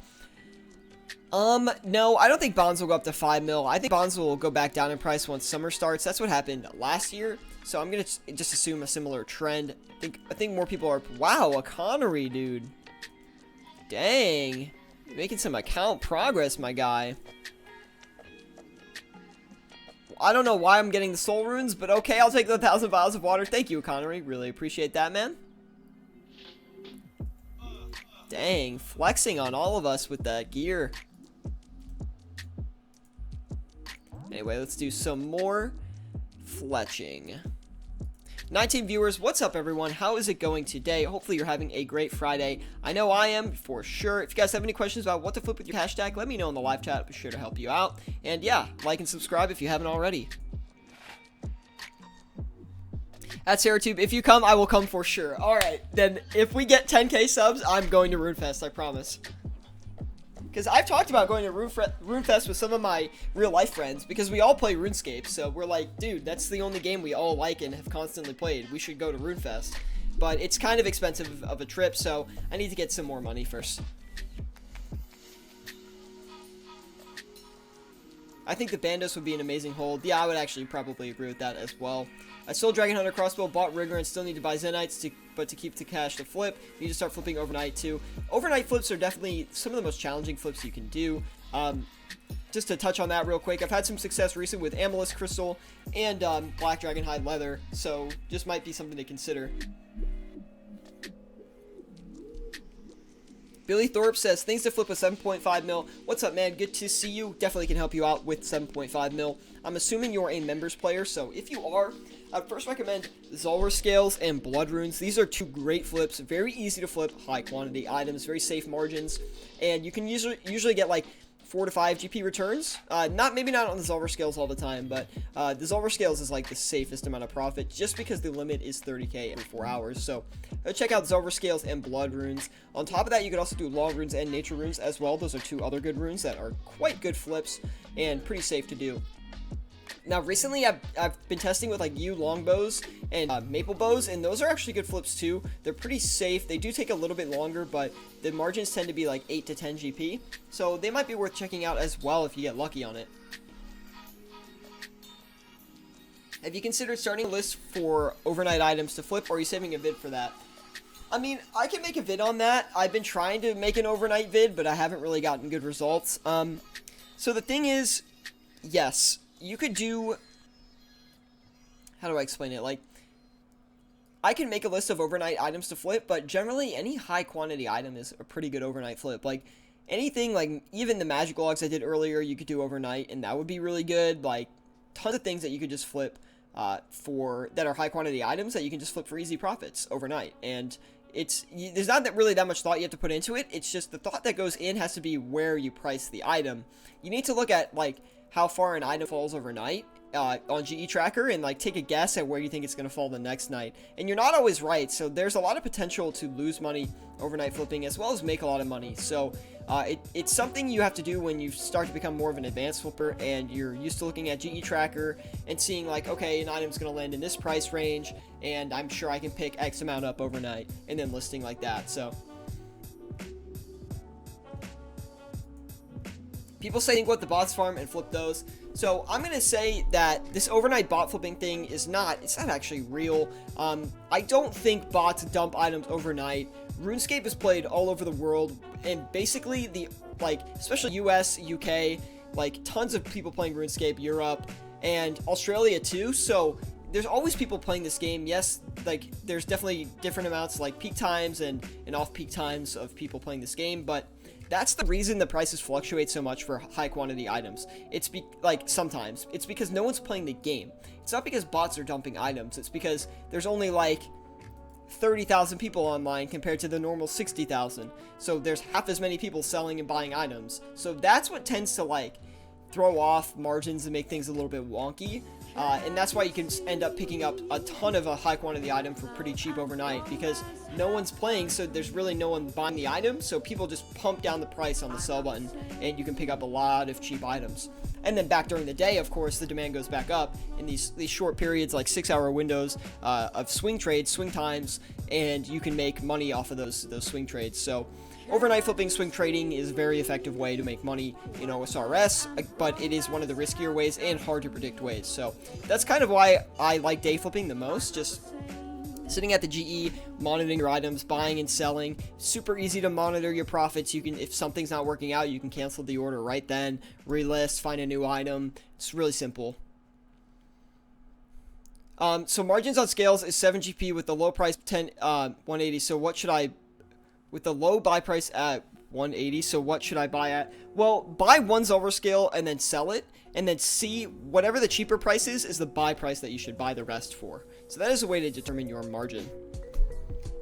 No, I don't think bonds will go up to 5 mil. I think bonds will go back down in price once summer starts. That's what happened last year. So I'm going to just assume a similar trend. I think more people are... Wow, a Connery, dude. Dang. Making some account progress, my guy. I don't know why I'm getting the soul runes, but okay, I'll take the 1,000 vials of water. Thank you, Connery. Really appreciate that, man. Dang, flexing on all of us with that gear. Anyway, let's do some more fletching. 19 viewers, what's up everyone? How is it going today? Hopefully you're having a great Friday. I know I am, for sure. If you guys have any questions about what to flip with your hashtag, let me know in the live chat. I'll be sure to help you out. And yeah, like and subscribe if you haven't already. at Syratube. If you come, I will come for sure. Alright, then if we get 10k subs, I'm going to RuneFest, I promise. Because I've talked about going to RuneFest with some of my real-life friends, because we all play RuneScape, so we're like, dude, that's the only game we all like and have constantly played. We should go to RuneFest. But it's kind of expensive of a trip, so I need to get some more money first. I think the Bandos would be an amazing hold. Yeah, I would actually probably agree with that as well. I sold Dragon Hunter Crossbow, bought Rigor, and still need to buy Zenites, but to keep the cash to flip, you need to start flipping overnight too. Overnight flips are definitely some of the most challenging flips you can do. Just to touch on that real quick, I've had some success recently with Amethyst Crystal and Black Dragon Hide Leather, so just might be something to consider. Billy Thorpe says, things to flip with 7.5 mil. What's up, man? Good to see you. Definitely can help you out with 7.5 mil. I'm assuming you're a members player, so if you are, I'd first recommend Zulrah Scales and Blood Runes. These are two great flips. Very easy to flip, high quantity items, very safe margins, and you can usually get like 4 to 5 GP returns. Maybe not on the Zulrah Scales all the time, but the Zulrah Scales is like the safest amount of profit just because the limit is 30k every 4 hours. So check out Zulrah Scales and Blood Runes. On top of that, you could also do Long Runes and Nature Runes as well. Those are two other good runes that are quite good flips and pretty safe to do. Now, recently, I've been testing with, like, yew longbows and maple bows, and those are actually good flips, too. They're pretty safe. They do take a little bit longer, but the margins tend to be, like, 8 to 10 GP. So they might be worth checking out as well if you get lucky on it. Have you considered starting a list for overnight items to flip, or are you saving a vid for that? I mean, I can make a vid on that. I've been trying to make an overnight vid, but I haven't really gotten good results. So the thing is, yes, you could do, how do I explain it? Like, I can make a list of overnight items to flip, but generally any high quantity item is a pretty good overnight flip. Like, anything, like, even the magic logs I did earlier, you could do overnight, and that would be really good. Like, tons of things that you could just flip that are high quantity items that you can just flip for easy profits overnight. And there's not really that much thought you have to put into it. It's just the thought that goes in has to be where you price the item. You need to look at, like, how far an item falls overnight on GE Tracker and, like, take a guess at where you think it's going to fall the next night. And you're not always right, so there's a lot of potential to lose money overnight flipping as well as make a lot of money. So it's something you have to do when you start to become more of an advanced flipper and you're used to looking at GE Tracker and seeing, like, okay, an item's going to land in this price range and I'm sure I can pick X amount up overnight, and then listing like that. So people say think what the bots farm and flip those. So I'm going to say that this overnight bot flipping thing it's not actually real. I don't think bots dump items overnight. RuneScape is played all over the world, and basically especially US, UK, like tons of people playing RuneScape, Europe, and Australia too. So there's always people playing this game. Yes, like there's definitely different amounts like peak times and off-peak times of people playing this game, but that's the reason the prices fluctuate so much for high quantity items. Sometimes it's because no one's playing the game. It's not because bots are dumping items. It's because there's only like 30,000 people online compared to the normal 60,000. So there's half as many people selling and buying items. So that's what tends to like throw off margins and make things a little bit wonky. And that's why you can end up picking up a ton of a high quantity item for pretty cheap overnight, because no one's playing, so there's really no one buying the item, so people just pump down the price on the sell button and you can pick up a lot of cheap items. And then back during the day, of course, the demand goes back up in these short periods, like 6-hour windows of swing trades, swing times, and you can make money off of those swing trades. So overnight flipping swing trading is a very effective way to make money in OSRS, but it is one of the riskier ways and hard to predict ways. So that's kind of why I like day flipping the most. Just sitting at the GE, monitoring your items, buying and selling. Super easy to monitor your profits. You can, if something's not working out, you can cancel the order right then, relist, find a new item. It's really simple. So margins on scales is 7 GP with the low price 180. So what should I, with the low buy price at 180, so what should I buy at? Well, buy one Zulrah scale and then sell it, and then see whatever the cheaper price is the buy price that you should buy the rest for. So that is a way to determine your margin.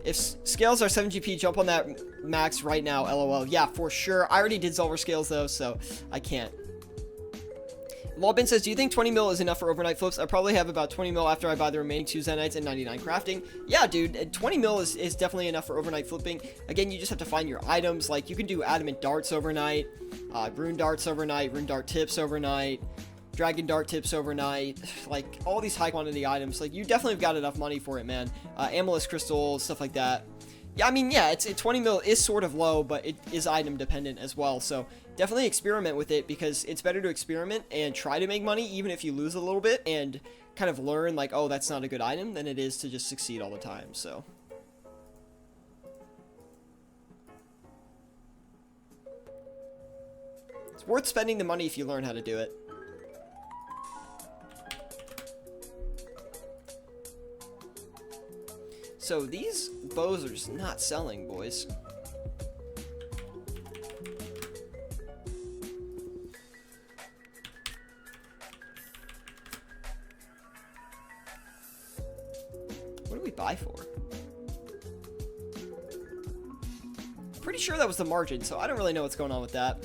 If scales are 7 GP, jump on that max right now, LOL. Yeah, for sure. I already did Zulrah scales though, so I can't. Lawbin says, do you think 20 mil is enough for overnight flips? I probably have about 20 mil after I buy the remaining 2 Zenites and 99 crafting. Yeah, dude, 20 mil is definitely enough for overnight flipping. Again, you just have to find your items. Like, you can do adamant darts overnight, rune darts overnight, rune dart tips overnight, dragon dart tips overnight, like, all these high quantity items. Like, you definitely have got enough money for it, man. Amethyst crystals, stuff like that. Yeah, I mean, yeah, 20 mil is sort of low, but it is item dependent as well, so definitely experiment with it, because it's better to experiment and try to make money, even if you lose a little bit, and kind of learn, like, oh, that's not a good item, than it is to just succeed all the time, so. It's worth spending the money if you learn how to do it. So these bows are just not selling, boys. What did we buy for? Pretty sure that was the margin, so I don't really know what's going on with that.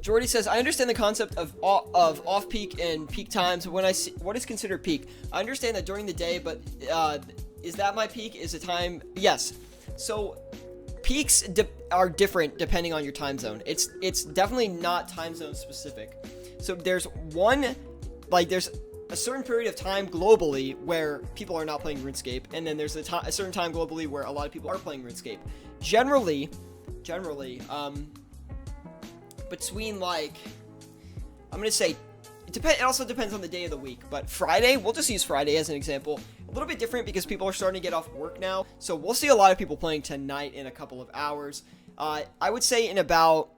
Jordy says, I understand the concept of off-peak and peak times. When I see what is considered peak, I understand that during the day, but is that my peak? Is the time? Yes. So peaks are different depending on your time zone. It's definitely not time zone specific. So there's a certain period of time globally where people are not playing RuneScape, and then there's a certain time globally where a lot of people are playing RuneScape. Generally, between, like, I'm gonna say, it also depends on the day of the week, but Friday, we'll just use Friday as an example. A little bit different because people are starting to get off work now, so we'll see a lot of people playing tonight in a couple of hours. I would say in about,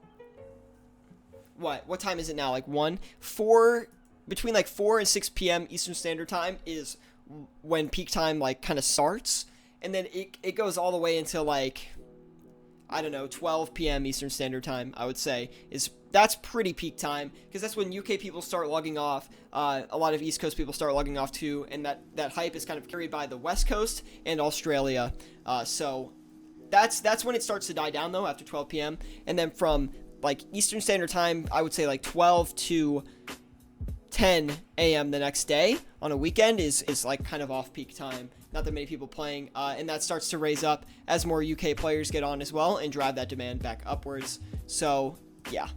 what time is it now, like 1? Between like 4 and 6 p.m. Eastern Standard Time is when peak time, like, kind of starts, and then it goes all the way until, like, I don't know, 12 p.m. Eastern Standard Time, I would say, that's pretty peak time, because that's when UK people start logging off, a lot of East Coast people start logging off too, and that hype is kind of carried by the West Coast and Australia, so that's when it starts to die down, though, after 12 p.m., and then from, like, Eastern Standard Time, I would say, like, 12 to 10 a.m. the next day on a weekend is like kind of off-peak time. Not that many people playing, and that starts to raise up as more UK players get on as well and drive that demand back upwards. So yeah,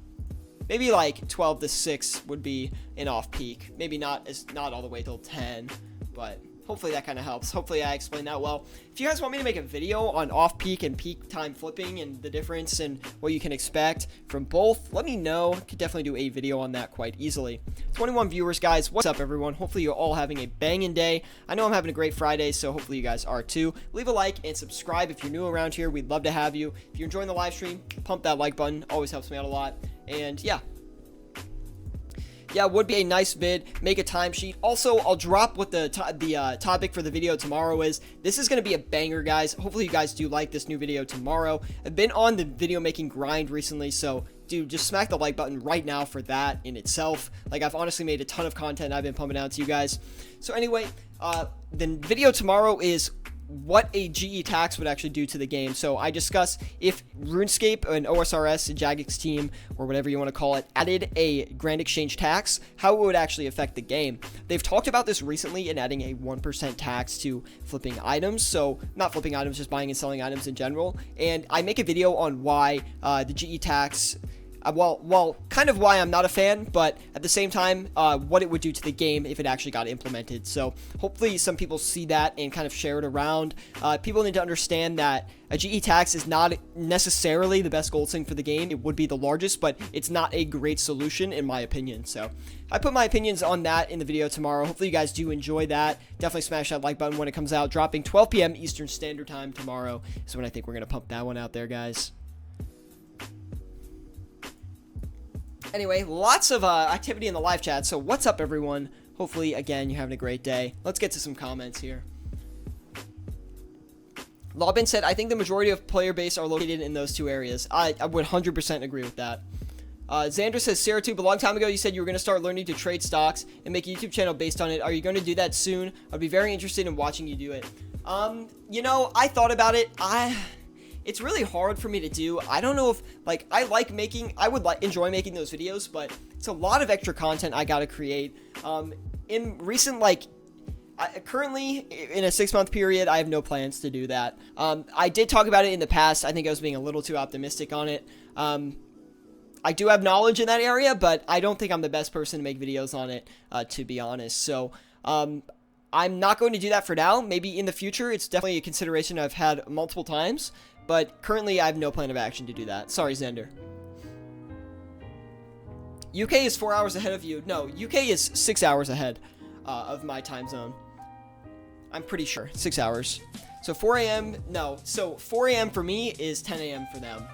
maybe like 12 to 6 would be an off-peak. Maybe not all the way till 10, but hopefully that kind of helps. Hopefully I explained that well. If you guys want me to make a video on off-peak and peak time flipping and the difference and what you can expect from both, let me know. I could definitely do a video on that quite easily. 21 viewers, guys. What's up, everyone? Hopefully you're all having a banging day. I know I'm having a great Friday, so hopefully you guys are too. Leave a like and subscribe if you're new around here. We'd love to have you. If you're enjoying the live stream, pump that like button. Always helps me out a lot. And yeah, would be a nice vid. Make a timesheet. Also, I'll drop what the topic for the video tomorrow is. This is going to be a banger, guys. Hopefully you guys do like this new video tomorrow. I've been on the video making grind recently, so dude, just smack the like button right now for that in itself. Like, I've honestly made a ton of content I've been pumping out to you guys. So anyway, the video tomorrow is what a GE tax would actually do to the game. So I discuss if RuneScape and OSRS, a Jagex team, or whatever you want to call it, added a Grand Exchange tax, how it would actually affect the game. They've talked about this recently in adding a 1% tax to flipping items. So not flipping items, just buying and selling items in general. And I make a video on why the GE tax, well, kind of why I'm not a fan, but at the same time, what it would do to the game if it actually got implemented. So hopefully some people see that and kind of share it around. People need to understand that a GE tax is not necessarily the best gold thing for the game. It would be the largest, but it's not a great solution in my opinion. So I put my opinions on that in the video tomorrow. Hopefully you guys do enjoy that. Definitely smash that like button when it comes out. Dropping 12 p.m. Eastern Standard Time tomorrow is when I think we're going to pump that one out there, guys. Anyway, lots of activity in the live chat, so what's up, everyone? Hopefully, again, you're having a great day. Let's get to some comments here. Lobin said, I think the majority of player base are located in those two areas. I would 100% agree with that. Xander says, Syratube, a long time ago you said you were going to start learning to trade stocks and make a YouTube channel based on it. Are you going to do that soon? I'd be very interested in watching you do it. You know, I thought about it. it's really hard for me to do. I don't know if, like, I would enjoy making those videos, but it's a lot of extra content I gotta create. In recent, like, currently in a 6-month period, I have no plans to do that. I did talk about it in the past. I think I was being a little too optimistic on it. I do have knowledge in that area, but I don't think I'm the best person to make videos on it, to be honest. So, I'm not going to do that for now. Maybe in the future. It's definitely a consideration I've had multiple times, but currently I have no plan of action to do that. Sorry, Xander. UK is 4 hours ahead of you. No, UK is 6 hours ahead of my time zone. I'm pretty sure. 6 hours. So 4 a.m. No. So 4 a.m. for me is 10 a.m. for them.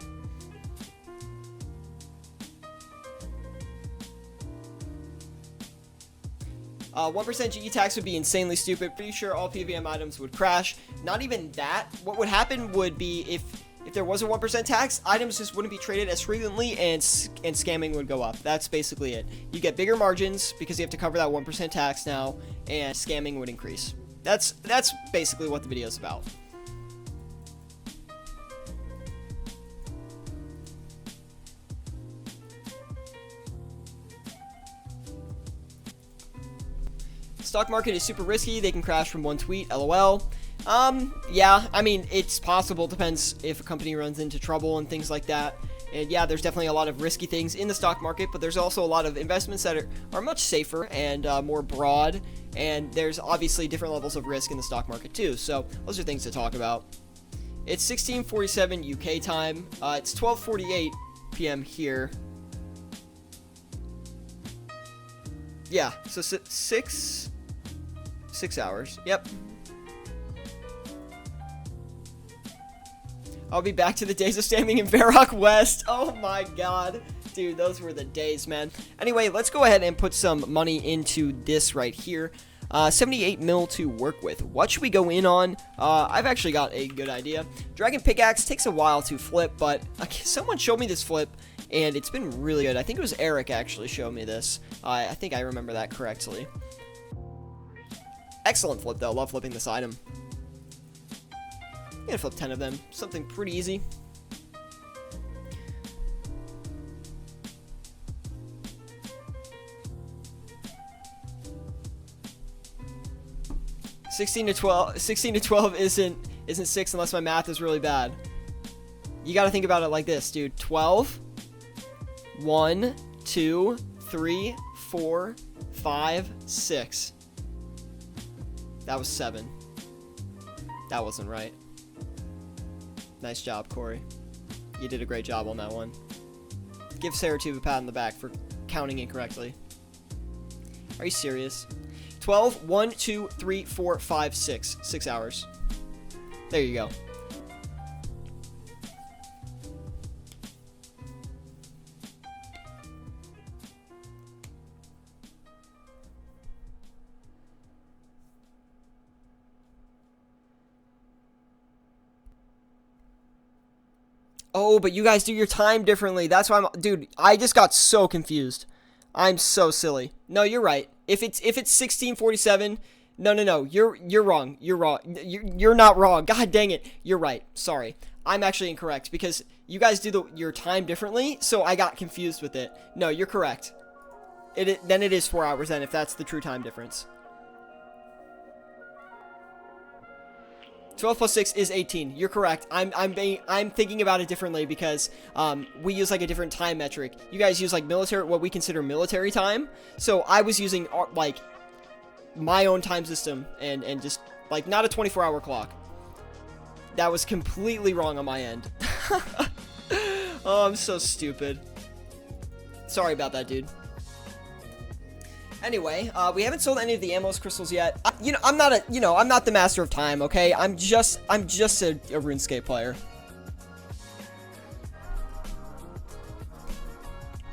Uh, 1% GE tax would be insanely stupid. Pretty sure all PVM items would crash. Not even that. What would happen would be if there was a 1% tax, items just wouldn't be traded as frequently, and scamming would go up. That's basically it. You get bigger margins because you have to cover that 1% tax now, and scamming would increase. That's basically what the video is about. Stock market is super risky. They can crash from one tweet. LOL. Yeah, I mean, it's possible. Depends if a company runs into trouble and things like that. And yeah, there's definitely a lot of risky things in the stock market, but there's also a lot of investments that are much safer and more broad. And there's obviously different levels of risk in the stock market too. So those are things to talk about. It's 16:47 UK time. It's 12:48 p.m. here. Yeah, so 6 hours. Yep. I'll be back to the days of standing in Varrock West. Oh my god. Dude, those were the days, man. Anyway, let's go ahead and put some money into this right here. 78 mil to work with. What should we go in on? I've actually got a good idea. Dragon Pickaxe takes a while to flip, but someone showed me this flip, and it's been really good. I think it was Eric actually showed me this. I think I remember that correctly. Excellent flip, though. Love flipping this item. I'm gonna flip 10 of them. Something pretty easy. $16 to 12 isn't 6 unless my math is really bad. You gotta think about it like this, dude. 12. 1, 2, 3, 4, 5, 6. That was 7. That wasn't right. Nice job, Corey. You did a great job on that one. Give Syratube a pat on the back for counting incorrectly. Are you serious? 12, 1, 2, 3, 4, 5, 6. 6 hours. There you go. Oh, but you guys do your time differently. That's why dude, I just got so confused. I'm so silly. No, you're right. If it's 16:47, no. You're wrong. You're wrong. You're not wrong. God dang it. You're right. Sorry. I'm actually incorrect because you guys do your time differently, so I got confused with it. No, you're correct. Then it is 4 hours then if that's the true time difference. 12 plus 6 is 18. You're correct. I'm thinking about it differently because we use like a different time metric. You guys use like what we consider military time. So I was using like my own time system and just like not a 24-hour clock. That was completely wrong on my end. Oh, I'm so stupid. Sorry about that, dude. Anyway, we haven't sold any of the Amos crystals yet. I'm not the master of time, okay? I'm just a RuneScape player.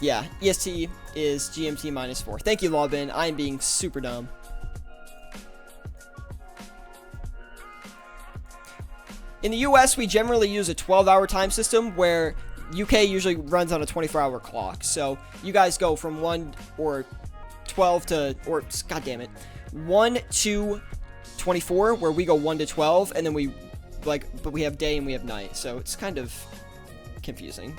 Yeah, EST is GMT -4. Thank you, Lawbin. I'm being super dumb. In the US, we generally use a 12-hour time system where UK usually runs on a 24-hour clock. So you guys go from 1 or 12 to, or god damn it, 1 to 24, where we go 1 to 12, and then we like, but we have day and we have night, so it's kind of confusing.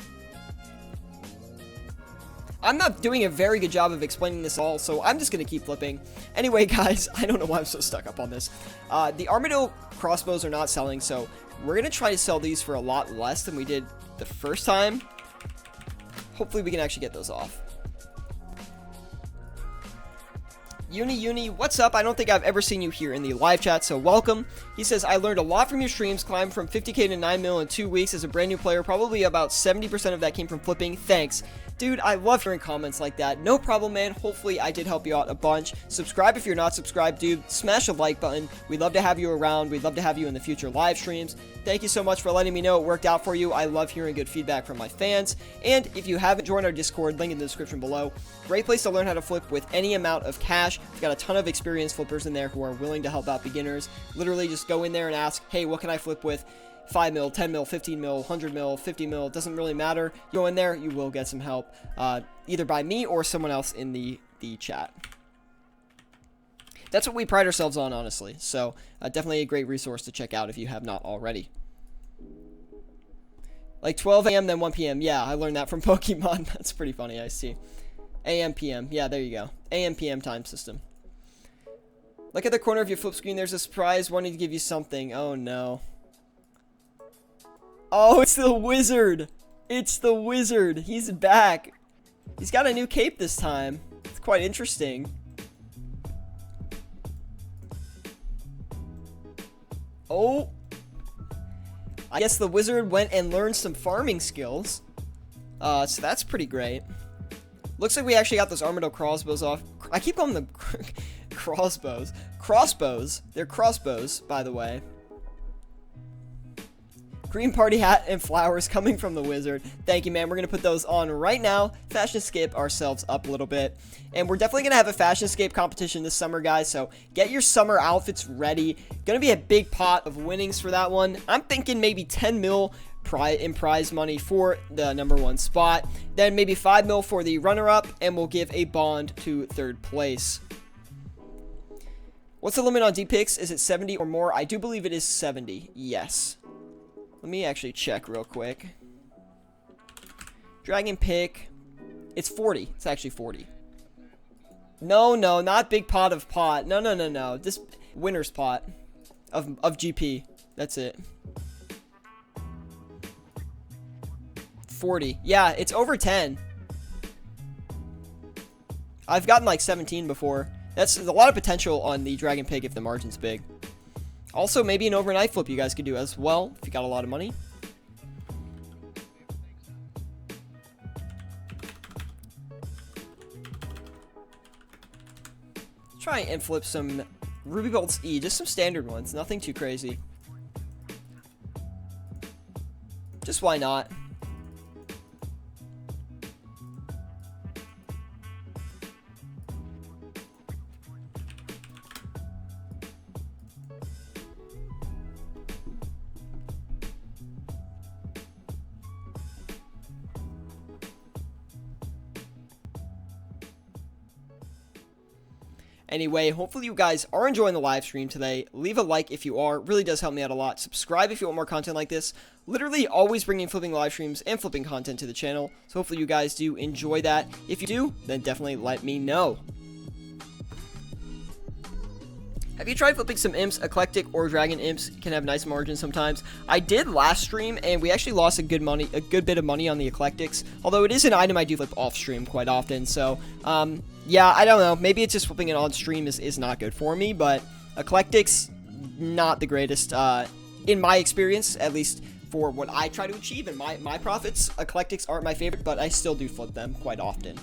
I'm not doing a very good job of explaining this all, so I'm just going to keep flipping. Anyway, guys, I don't know why I'm so stuck up on this. The Armadillo crossbows are not selling, so we're going to try to sell these for a lot less than we did the first time. Hopefully we can actually get those off. Uni, what's up? I don't think I've ever seen you here in the live chat, so welcome. He says, I learned a lot from your streams, climbed from 50k to 9 mil in 2 weeks as a brand new player. Probably about 70% of that came from flipping. Thanks. Dude, I love hearing comments like that. No problem, man. Hopefully, I did help you out a bunch. Subscribe if you're not subscribed, dude. Smash a like button. We'd love to have you around. We'd love to have you in the future live streams. Thank you so much for letting me know it worked out for you. I love hearing good feedback from my fans. And if you haven't joined our Discord, link in the description below. Great place to learn how to flip with any amount of cash. We've got a ton of experienced flippers in there who are willing to help out beginners. Literally, just go in there and ask, hey, what can I flip with? 5 mil, 10 mil, 15 mil, 100 mil, 50 mil, it doesn't really matter. Go in there, you will get some help, either by me or someone else in the chat. That's what we pride ourselves on, honestly. So, definitely a great resource to check out if you have not already. Like 12 a.m. then 1 p.m. Yeah, I learned that from Pokemon. That's pretty funny, I see. A.m. p.m. Yeah, there you go. A.m. p.m. time system. Look at the corner of your flip screen. There's a surprise wanting to give you something. Oh, no. Oh, it's the wizard. It's the wizard. He's back. He's got a new cape this time. It's quite interesting. Oh. I guess the wizard went and learned some farming skills. So that's pretty great. Looks like we actually got those Armadillo crossbows off. I keep calling them crossbows. Crossbows. They're crossbows, by the way. Green party hat and flowers coming from the wizard. Thank you, man. We're going to put those on right now. Fashion escape ourselves up a little bit. And we're definitely going to have a fashion escape competition this summer, guys. So get your summer outfits ready. Going to be a big pot of winnings for that one. I'm thinking maybe 10 mil in prize money for the #1 spot. Then maybe 5 mil for the runner-up. And we'll give a bond to 3rd place. What's the limit on D-picks? Is it 70 or more? I do believe it is 70. Yes. Let me actually check real quick. Dragon pick. It's 40. It's actually 40. No, not big pot of pot. No. This winner's pot of GP. That's it. 40. Yeah, it's over 10. I've gotten like 17 before. That's a lot of potential on the dragon pig if the margin's big. Also, maybe an overnight flip you guys could do as well, if you got a lot of money. Try and flip some Ruby Bolts E, just some standard ones, nothing too crazy. Just why not? Anyway, hopefully you guys are enjoying the live stream today. Leave a like if you are. It really does help me out a lot. Subscribe if you want more content like this. Literally always bringing flipping live streams and flipping content to the channel. So hopefully you guys do enjoy that. If you do, then definitely let me know. Have you tried flipping some imps? Eclectic or dragon imps can have nice margins sometimes. I did last stream, and we actually lost a good bit of money on the eclectics. Although it is an item I do flip off stream quite often. So, yeah, I don't know. Maybe it's just flipping it on stream is not good for me. But eclectics, not the greatest in my experience, at least for what I try to achieve and my profits. Eclectics aren't my favorite, but I still do flip them quite often.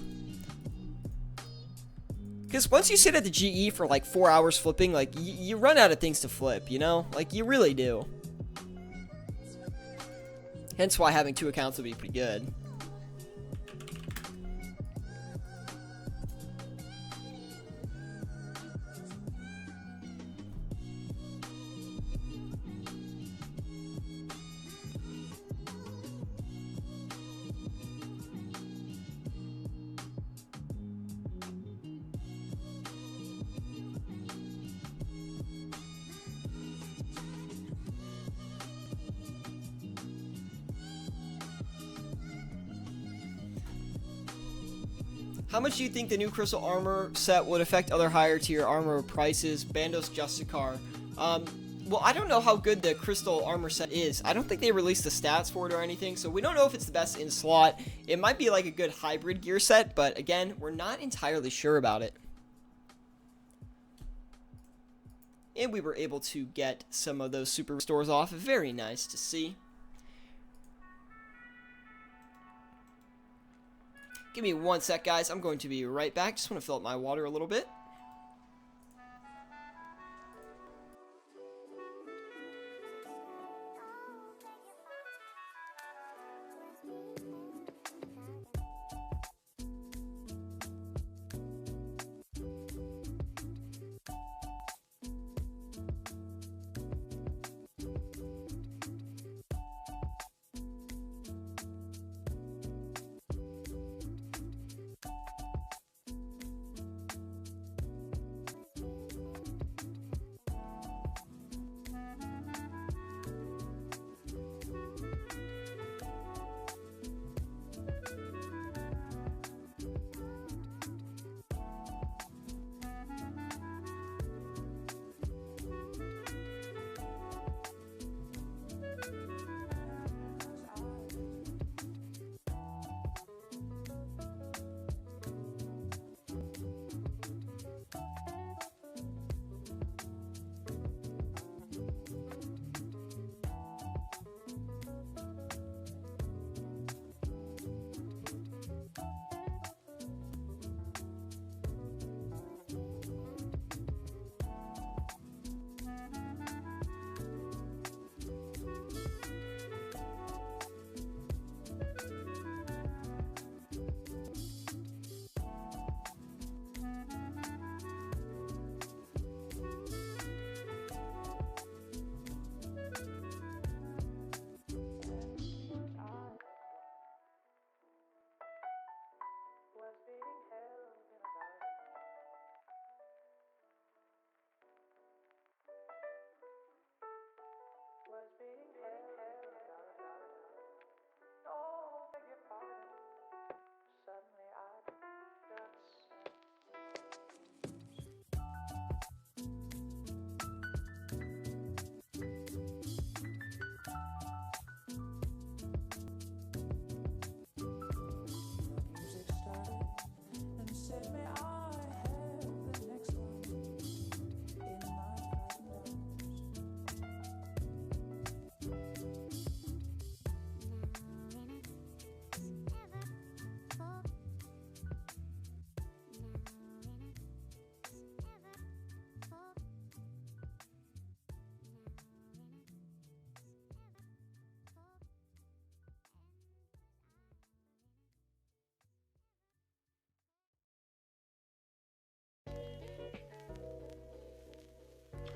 Because once you sit at the GE for like 4 hours flipping, like, you run out of things to flip, you know? Like, you really do. Hence why having 2 accounts would be pretty good. How much do you think the new Crystal Armor set would affect other higher tier armor prices? Bandos Justicar. Well, I don't know how good the Crystal Armor set is. I don't think they released the stats for it or anything, so we don't know if it's the best in slot. It might be like a good hybrid gear set, but again, we're not entirely sure about it. And we were able to get some of those super restores off. Very nice to see. Give me 1 sec, guys. I'm going to be right back. Just want to fill up my water a little bit.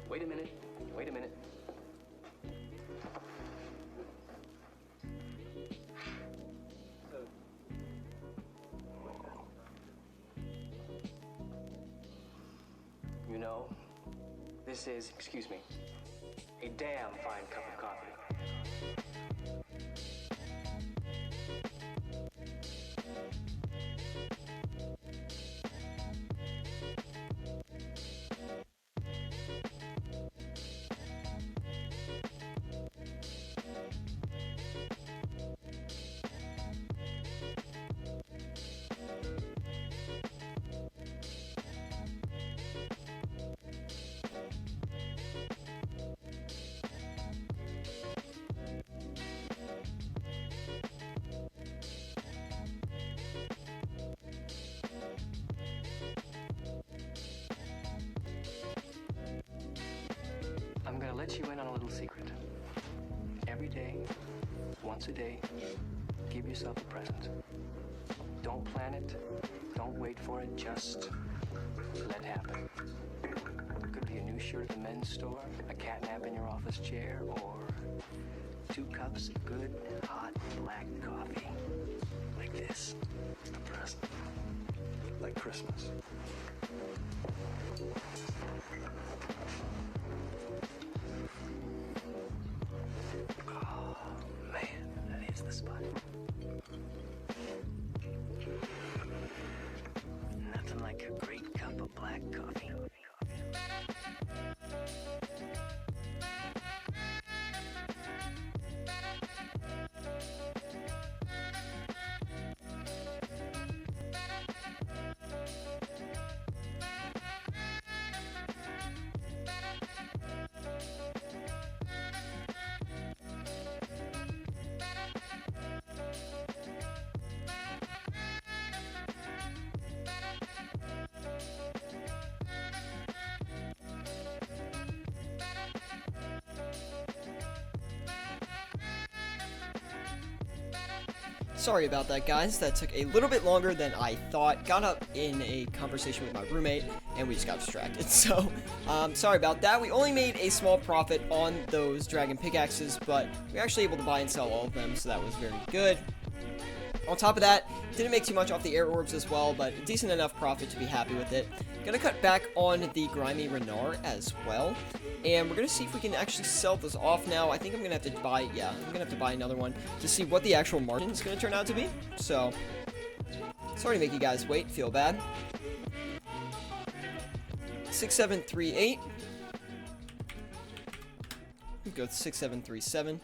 Wait a minute. Wait a minute. You know, this is, excuse me, a damn fine cup of coffee. I'm gonna let you in on a little secret. Every day, once a day, give yourself a present. Don't plan it, don't wait for it, just let it happen. Could be a new shirt at the men's store, a cat nap in your office chair, or 2 cups of good, hot, black coffee. Like this. A present. Like Christmas. Oh, man, that is the spot. like a great cup of black coffee. Sorry about that, guys. That took a little bit longer than I thought. Got up in a conversation with my roommate, and we just got distracted. So, sorry about that. We only made a small profit on those dragon pickaxes, but we were actually able to buy and sell all of them, so that was very good. On top of that, didn't make too much off the air orbs as well, but a decent enough profit to be happy with it. Gonna cut back on the grimy Renar as well, and we're gonna see if we can actually sell this off now. I think I'm gonna have to buy, I'm gonna have to buy another one to see what the actual margin is gonna turn out to be. So, sorry to make you guys wait, feel bad. 6738. We'll go with 6737.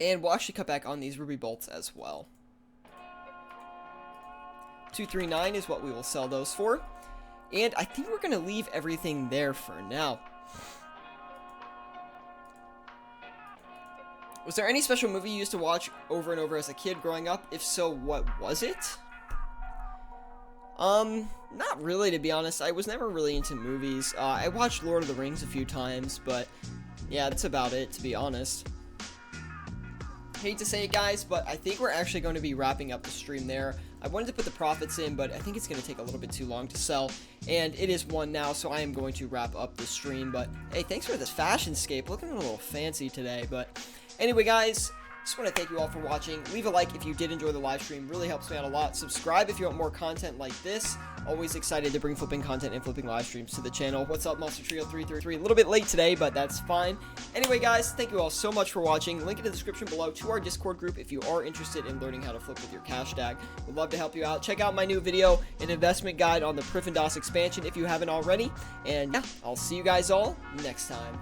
And we'll actually cut back on these ruby bolts as well. 239 is what we will sell those for. And I think we're going to leave everything there for now. Was there any special movie you used to watch over and over as a kid growing up? If so, what was it? Not really, to be honest. I was never really into movies. I watched Lord of the Rings a few times, but yeah, that's about it, to be honest. Hate to say it, guys, but I think we're actually going to be wrapping up the stream there. I wanted to put the profits in, but I think it's going to take a little bit too long to sell, and it is 1 now, so I am going to wrap up the stream. But hey, thanks for this fashion scape, looking a little fancy today. But anyway, guys, just want to thank you all for watching. Leave a like if you did enjoy the live stream, really helps me out a lot. Subscribe if you want more content like this. Always excited to bring flipping content and flipping live streams to the channel. What's up, Monster Trio 333? A little bit late today, but that's fine. Anyway, guys, thank you all so much for watching. Link in the description below to our Discord group if you are interested in learning how to flip with your cash stack. We'd love to help you out. Check out my new video, an investment guide on the Prifendos expansion if you haven't already. And yeah, I'll see you guys all next time.